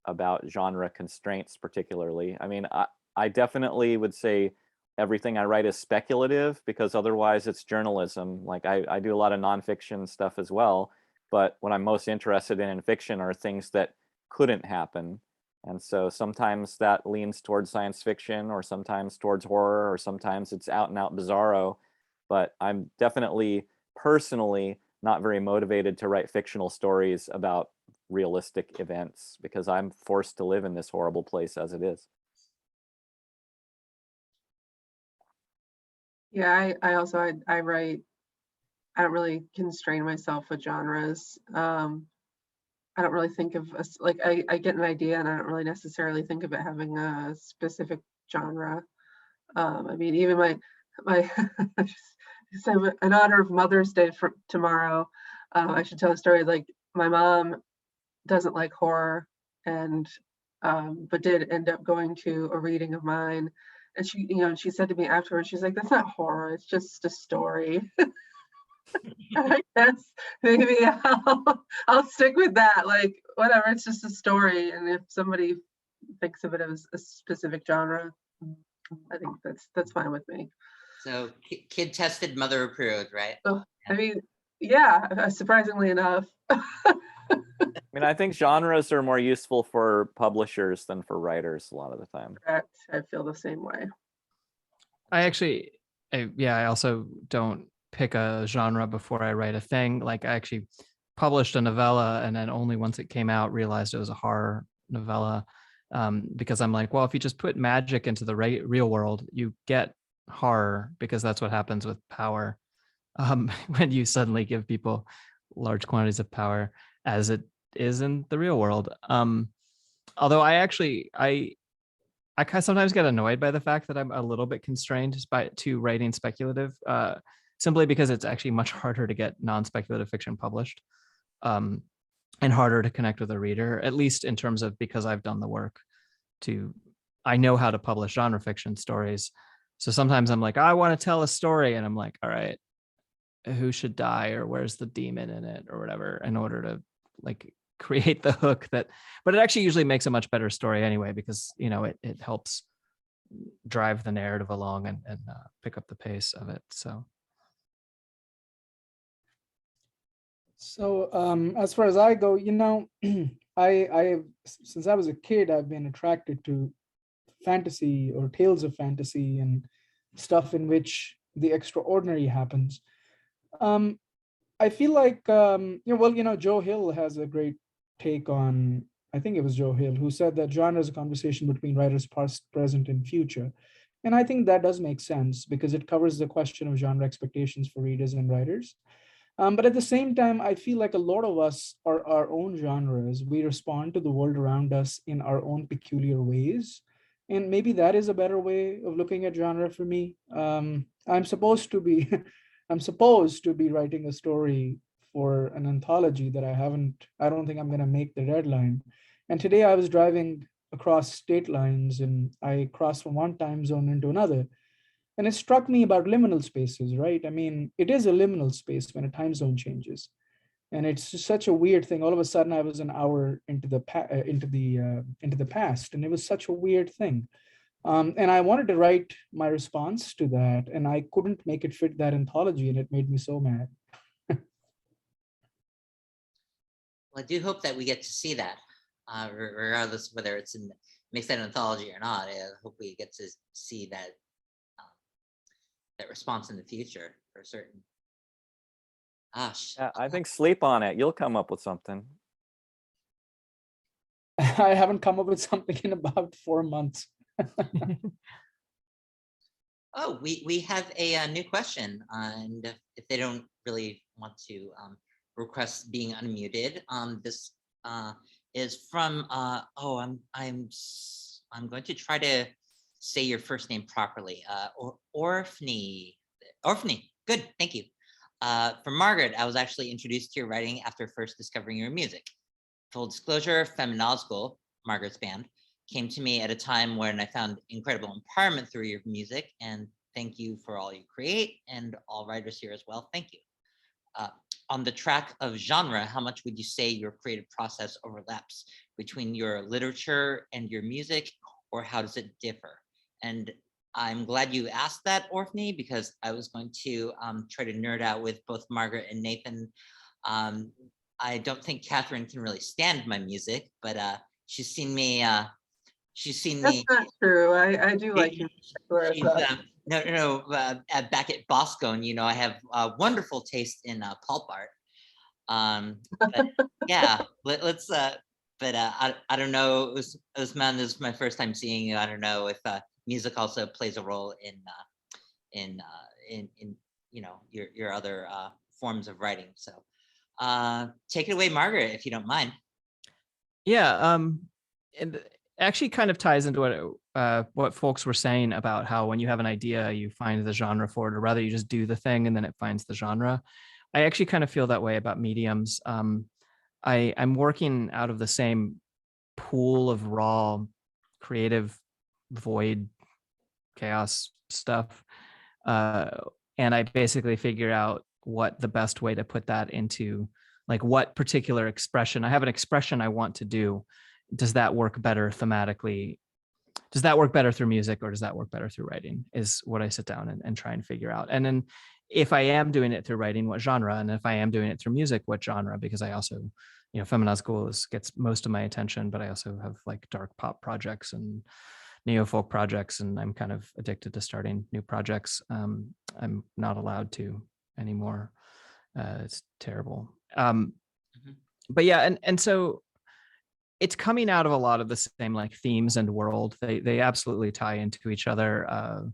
about genre constraints particularly. I mean, I definitely would say everything I write is speculative, because otherwise it's journalism. Like I do a lot of nonfiction stuff as well, but what I'm most interested in fiction are things that couldn't happen. And so sometimes that leans towards science fiction, or sometimes towards horror, or sometimes it's out and out bizarro. But I'm definitely personally not very motivated to write fictional stories about realistic events, because I'm forced to live in this horrible place as it is. Yeah, I also write. I don't really constrain myself with genres. I don't really think of like I get an idea and I don't really necessarily think of it having a specific genre. I mean, even my so in honor of Mother's Day for tomorrow, I should tell a story. Like my mom doesn't like horror, and but did end up going to a reading of mine, and she said to me afterwards, she's like, "That's not horror. It's just a story." I guess maybe I'll stick with that. Like whatever, it's just a story, and if somebody thinks of it as a specific genre, I think that's fine with me. So kid tested, mother approved, right? So, I mean, yeah, surprisingly enough. I mean, I think genres are more useful for publishers than for writers a lot of the time. Correct. I feel the same way. I also don't pick a genre before I write a thing. Like I actually published a novella, and then only once it came out realized it was a horror novella, because I'm like, well, if you just put magic into the real world, you get horror, because that's what happens with power. When you suddenly give people large quantities of power, as it is in the real world. Although I kind of sometimes get annoyed by the fact that I'm a little bit constrained to writing speculative, simply because it's actually much harder to get non-speculative fiction published, and harder to connect with a reader, at least in terms of, because I've done the work I know how to publish genre fiction stories. So sometimes I'm like, I want to tell a story, and I'm like, all right, who should die, or where's the demon in it, or whatever, in order to like create the hook but it actually usually makes a much better story anyway, because it helps drive the narrative along and pick up the pace of it. So as far as I go, I since I was a kid, I've been attracted to fantasy or tales of fantasy and stuff in which the extraordinary happens. I feel like Joe Hill has a great take on I think it was Joe Hill, who said that genre is a conversation between writers past, present, and future. And I think that does make sense because it covers the question of genre expectations for readers and writers. But at the same time, I feel like a lot of us are our own genres. We respond to the world around us in our own peculiar ways. And maybe that is a better way of looking at genre for me. I'm supposed to be, I'm supposed to be writing a story for an anthology that I don't think I'm going to make the deadline. And today I was driving across state lines and I crossed from one time zone into another. And it struck me about liminal spaces, right? I mean, it is a liminal space when a time zone changes. And it's just such a weird thing. All of a sudden I was an hour into the past, and it was such a weird thing. And I wanted to write my response to that, and I couldn't make it fit that anthology, and it made me so mad. Well, I do hope that we get to see that, regardless of whether it's in makes that anthology or not. I hope we get to see that that response in the future for certain. Gosh. Yeah, I think sleep on it. You'll come up with something. I haven't come up with something in about 4 months. Oh, we have a new question, and if they don't really want to request being unmuted, this is from I'm going to try to say your first name properly. Orphny. Good, thank you. For Margaret, I was actually introduced to your writing after first discovering your music. Full disclosure, Feminazgul, Margaret's band, came to me at a time when I found incredible empowerment through your music, and thank you for all you create, and all writers here as well, thank you. On the track of genre, how much would you say your creative process overlaps between your literature and your music, or how does it differ? And I'm glad you asked that, Orphny, because I was going to try to nerd out with both Margaret and Nathan. I don't think Catherine can really stand my music, but she's seen me. That's not true. I do like you. Back at Boscone, you know, I have wonderful taste in pulp art. But yeah, let's. But I don't know. Usman, this is my first time seeing you. I don't know if music also plays a role in you know your other forms of writing. So take it away, Margaret, if you don't mind. Yeah, and it actually kind of ties into what folks were saying about how when you have an idea, you find the genre for it, or rather you just do the thing and then it finds the genre. I actually kind of feel that way about mediums. I'm working out of the same pool of raw, creative, void, chaos stuff. And I basically figure out what the best way to put that into, like what particular expression. I have an expression I want to do. Does that work better thematically? Does that work better through music, or does that work better through writing, is what I sit down and try and figure out. And then if I am doing it through writing, what genre? And if I am doing it through music, what genre? Because I also, you know, Feminazgul gets most of my attention, but I also have like dark pop projects and neo folk projects, and I'm kind of addicted to starting new projects. I'm not allowed to anymore. It's terrible. But yeah, and so it's coming out of a lot of the same like themes and world. They absolutely tie into each other.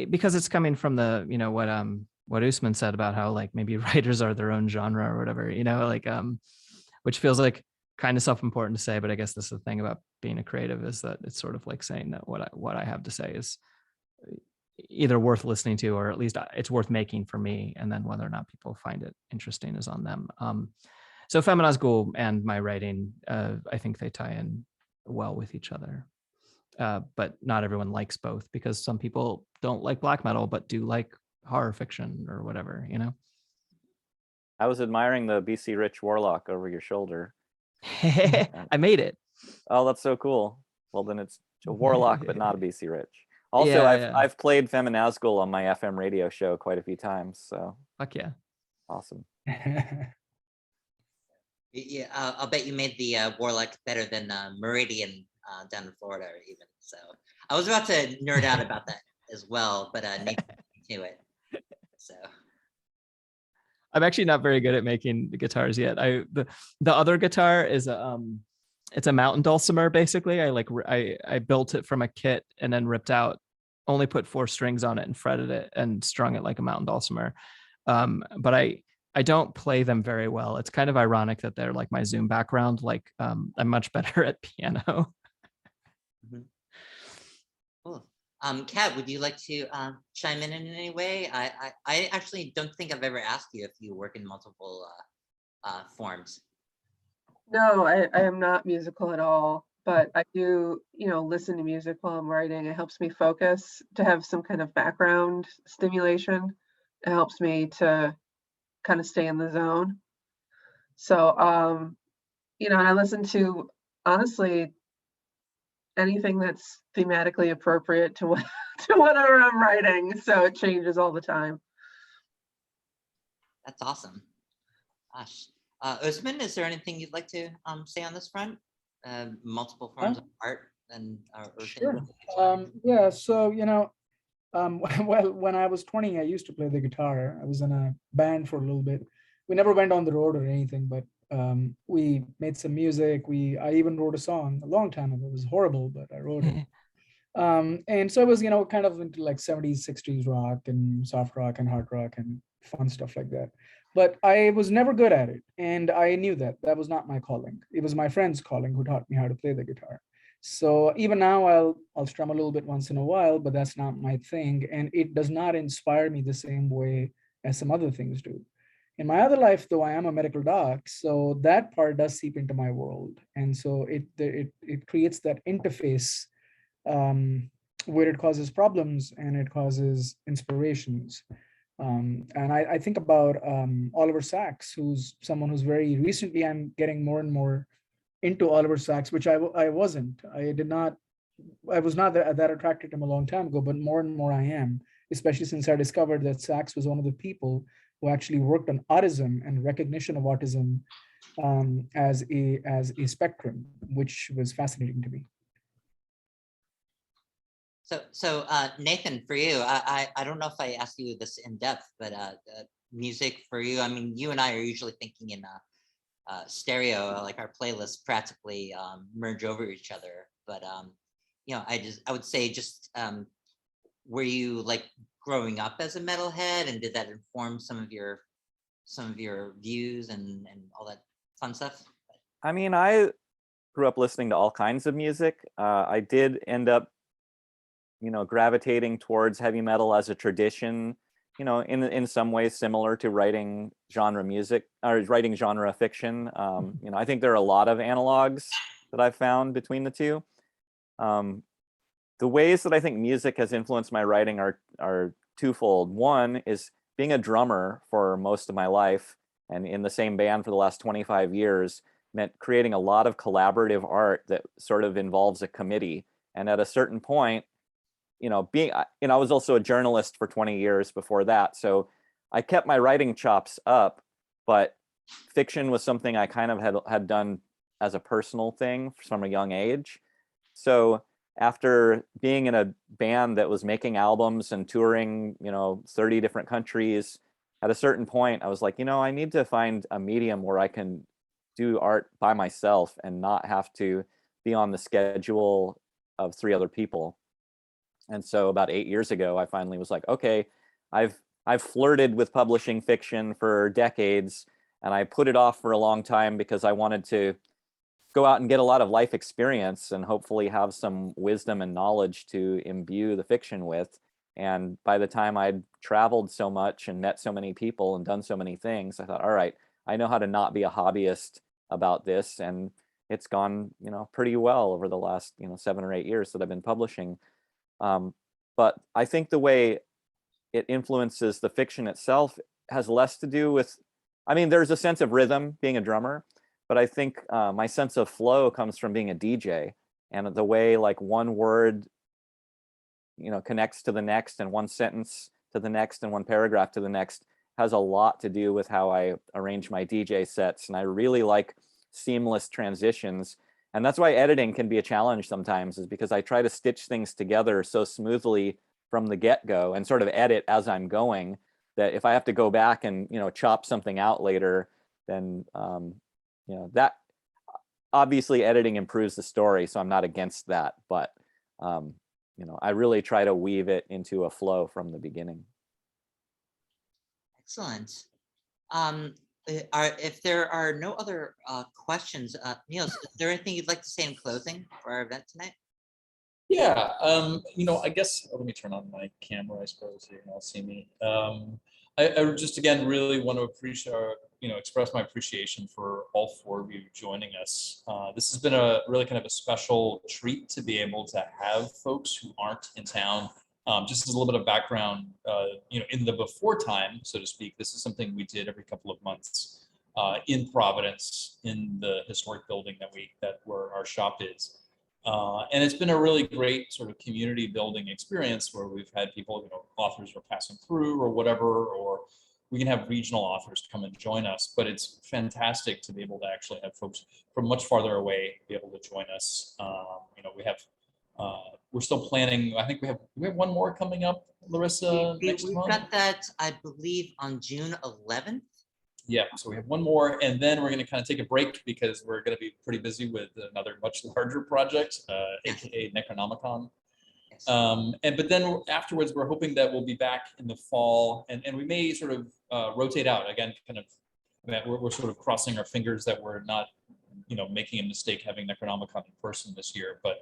Because it's coming from the, you know, what Usman said about how like maybe writers are their own genre or whatever, you know, like which feels like kind of self-important to say, but I guess this is the thing about being a creative, is that it's sort of like saying that what I have to say is either worth listening to, or at least it's worth making for me, and then whether or not people find it interesting is on them. So Feminazgul and my writing, I think they tie in well with each other. But not everyone likes both, because some people don't like black metal, but do like horror fiction or whatever, you know? I was admiring the BC Rich Warlock over your shoulder. I made it. Oh, that's so cool. Well, then it's a Warlock, but not a BC Rich. Also, Yeah, I've played Feminazgul on my FM radio show quite a few times, so. Fuck yeah. Awesome. Yeah, I'll bet you made the Warlock better than Meridian down in Florida, even. So I was about to nerd out about that as well, but Nathan beat me to it. So I'm actually not very good at making the guitars yet. The other guitar is it's a mountain dulcimer basically. I built it from a kit and then ripped out, only put 4 strings on it and fretted it and strung it like a mountain dulcimer. But I don't play them very well. It's kind of ironic that they're like my Zoom background. Like I'm much better at piano. Mhm. Cool. Kat, would you like to chime in any way? I actually don't think I've ever asked you if you work in multiple forms. No, I am not musical at all, but I do, listen to music while I'm writing. It helps me focus, to have some kind of background stimulation. It helps me to kind of stay in the zone. So, and I listen to, honestly, anything that's thematically appropriate to what to whatever I'm writing. So it changes all the time. That's awesome. Gosh. Usman, is there anything you'd like to say on this front? Multiple forms of art and or Sure. things? Yeah. So well, when I was 20, I used to play the guitar. I was in a band for a little bit. We never went on the road or anything, but we made some music. I even wrote a song a long time ago. It was horrible, but I wrote it. And so it was, kind of into like 70s, 60s rock and soft rock and hard rock and fun stuff like that. But I was never good at it. And I knew that was not my calling. It was my friend's calling who taught me how to play the guitar. So even now I'll strum a little bit once in a while, but that's not my thing. And it does not inspire me the same way as some other things do. In my other life, though, I am a medical doc, so that part does seep into my world. And so it creates that interface where it causes problems and it causes inspirations. And I think about Oliver Sacks, who's someone who's very recently, I'm getting more and more into Oliver Sacks, which I wasn't. I was not that attracted to him a long time ago, but more and more I am, especially since I discovered that Sacks was one of the people who actually worked on autism and recognition of autism as a spectrum, which was fascinating to me. So Nathan, for you, I don't know if I asked you this in depth, but music for you, I mean, you and I are usually thinking in stereo, like our playlists practically merge over each other. But I would say just were you like growing up as a metalhead, and did that inform some of your views and all that fun stuff? I mean, I grew up listening to all kinds of music. I did end up gravitating towards heavy metal as a tradition, in some ways similar to writing genre music or writing genre fiction. I think there are a lot of analogs that I've found between the two. The ways that I think music has influenced my writing are twofold. One is being a drummer for most of my life and in the same band for the last 25 years meant creating a lot of collaborative art that sort of involves a committee. And at a certain point, I was also a journalist for 20 years before that. So I kept my writing chops up, but fiction was something I kind of had done as a personal thing from a young age. So after being in a band that was making albums and touring, 30 different countries, at a certain point, I was like, I need to find a medium where I can do art by myself and not have to be on the schedule of 3 other people. And so about 8 years ago, I finally was like, okay, I've flirted with publishing fiction for decades, and I put it off for a long time because I wanted to go out and get a lot of life experience and hopefully have some wisdom and knowledge to imbue the fiction with. And by the time I'd traveled so much and met so many people and done so many things, I thought, all right, I know how to not be a hobbyist about this. And it's gone, pretty well over the last, 7 or 8 years that I've been publishing. But I think the way it influences the fiction itself has less to do with, there's a sense of rhythm being a drummer, but I think my sense of flow comes from being a DJ, and the way like one word, connects to the next and one sentence to the next and one paragraph to the next has a lot to do with how I arrange my DJ sets. And I really like seamless transitions. And that's why editing can be a challenge sometimes, is because I try to stitch things together so smoothly from the get-go and sort of edit as I'm going, that if I have to go back and, chop something out later, then, that obviously editing improves the story, so I'm not against that, but I really try to weave it into a flow from the beginning. Excellent. If there are no other questions, Niels, is there anything you'd like to say in closing for our event tonight? Yeah, I guess let me turn on my camera, I suppose, so you can all see me. I just again really want to express my appreciation for all four of you joining us. This has been a really kind of a special treat to be able to have folks who aren't in town. Just as a little bit of background, in the before time, so to speak, this is something we did every couple of months in Providence, in the historic building where our shop is. And it's been a really great sort of community building experience where we've had people, authors are passing through or whatever, or we can have regional authors come and join us. But it's fantastic to be able to actually have folks from much farther away be able to join us. We're still planning. I think we have one more coming up, Larissa, next month. We've got that, I believe, on June 11th. Yeah, so we have one more, and then we're going to kind of take a break because we're going to be pretty busy with another much larger project, aka Necronomicon. Yes. But then afterwards, we're hoping that we'll be back in the fall, and we may sort of rotate out again. We're sort of crossing our fingers that we're not, making a mistake having Necronomicon in person this year. But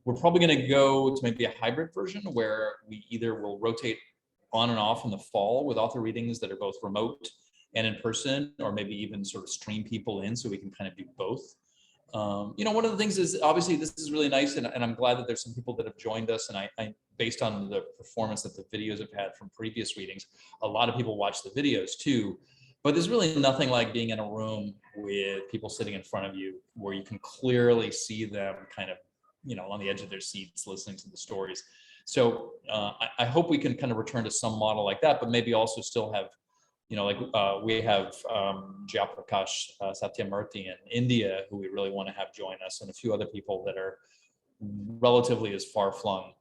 we're probably going to go to maybe a hybrid version where we either will rotate on and off in the fall with author readings that are both remote and in person, or maybe even sort of stream people in so we can kind of do both. One of the things is obviously this is really nice, and I'm glad that there's some people that have joined us, and I based on the performance that the videos have had from previous readings, a lot of people watch the videos too, but there's really nothing like being in a room with people sitting in front of you where you can clearly see them kind of, on the edge of their seats listening to the stories. So I hope we can kind of return to some model like that, but maybe also still have, we have Jayaprakash Satyamurthy in India, who we really want to have join us, and a few other people that are relatively as far-flung,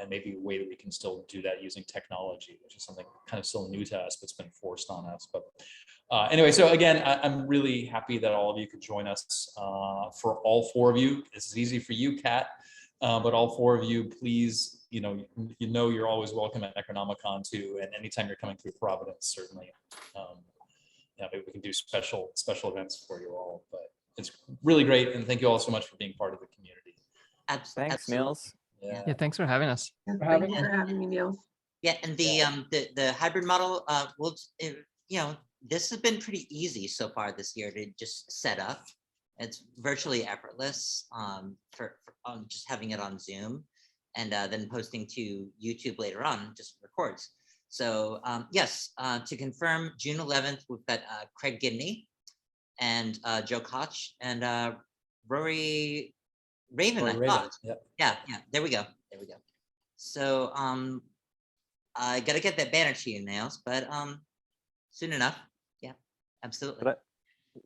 and maybe a way that we can still do that using technology, which is something kind of still new to us, but it's been forced on us. But anyway, so again, I'm really happy that all of you could join us. For all four of you, this is easy for you, Kat, but all four of you, please, you're always welcome at Necronomicon too, and anytime you're coming through Providence, certainly, maybe we can do special events for you all. But it's really great, and thank you all so much for being part of the community. Thanks, Niels. Yeah, thanks for having us. Thanks for having me, Niels. Yeah, and the hybrid model, this has been pretty easy so far this year to just set up. It's virtually effortless for just having it on Zoom, and then posting to YouTube later on, just records. So yes, to confirm, June 11th, we've got Craig Gibney and Joe Koch and Rory Raven, I thought. Yep. Yeah, there we go. So I gotta get that banner to you, Nails, but soon enough. Yeah, absolutely. But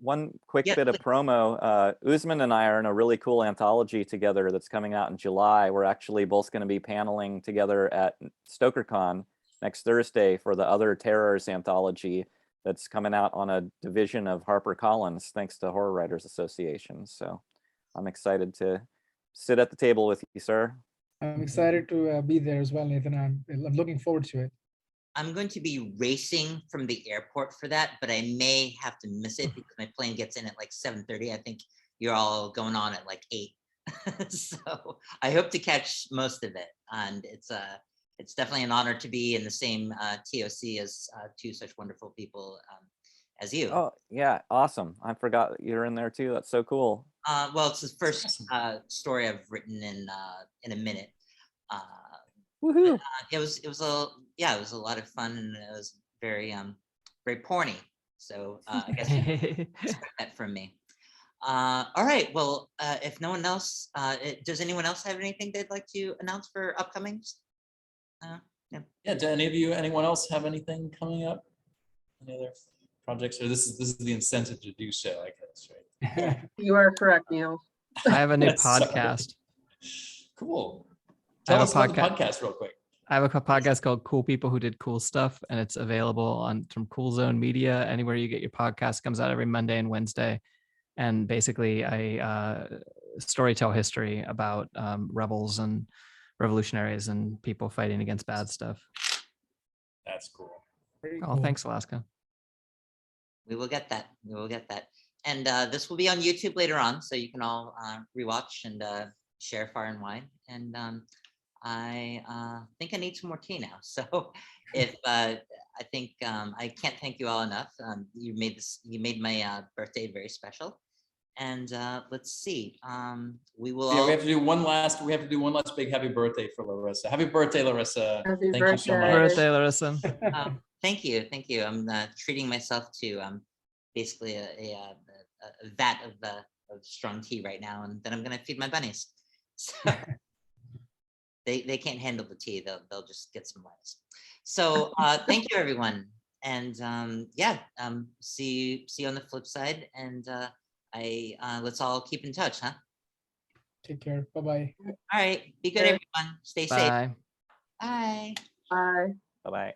one quick bit of promo. Usman and I are in a really cool anthology together that's coming out in July. We're actually both going to be paneling together at StokerCon next Thursday for the Other Terrors anthology that's coming out on a division of HarperCollins, thanks to Horror Writers Association. So I'm excited to sit at the table with you, sir. I'm excited to be there as well, Nathan. I'm looking forward to it. I'm going to be racing from the airport for that, but I may have to miss it because my plane gets in at like 7:30. I think you're all going on at like 8. So I hope to catch most of it. And it's definitely an honor to be in the same TOC as two such wonderful people as you. Oh, yeah. Awesome. I forgot you're in there too. That's so cool. Well, it's the first story I've written in a minute. Woohoo! It was a lot of fun, and it was very porny. So I guess you expect that from me. All right. Well, if no one else, does anyone else have anything they'd like to announce for upcomings? Yeah. Do anyone else have anything coming up? Any other projects? Or this is the incentive to do so, I guess, right? You are correct, Neil. I have a new podcast. Cool. I Tell have us a about the podcast real quick. I have a podcast called Cool People Who Did Cool Stuff, and it's available from Cool Zone Media. Anywhere you get your podcast, comes out every Monday and Wednesday. and basically story tell history about rebels and revolutionaries and people fighting against bad stuff. That's cool. Very Oh, cool. thanks, Alaska. We will get that. We will get that. And this will be on YouTube later on, so you can all rewatch and share Fire and Wine. And I think I need some more tea now. So if I think I can't thank you all enough. You made my birthday very special. And let's see. We will. Yeah, all... we have to do one last big happy birthday for Larissa. Happy birthday, Larissa. Happy Thank you so much. birthday. Birthday, Larissa. Thank you, thank you. I'm treating myself to basically a vat of strong tea right now, and then I'm gonna feed my bunnies. So they can't handle the tea. They'll just get some lettuce. So thank you, everyone, and yeah, see you on the flip side, and let's all keep in touch, huh? Take care. Bye-bye. All right, be good, Okay. everyone. Stay safe. Bye. Bye. Bye. Bye-bye.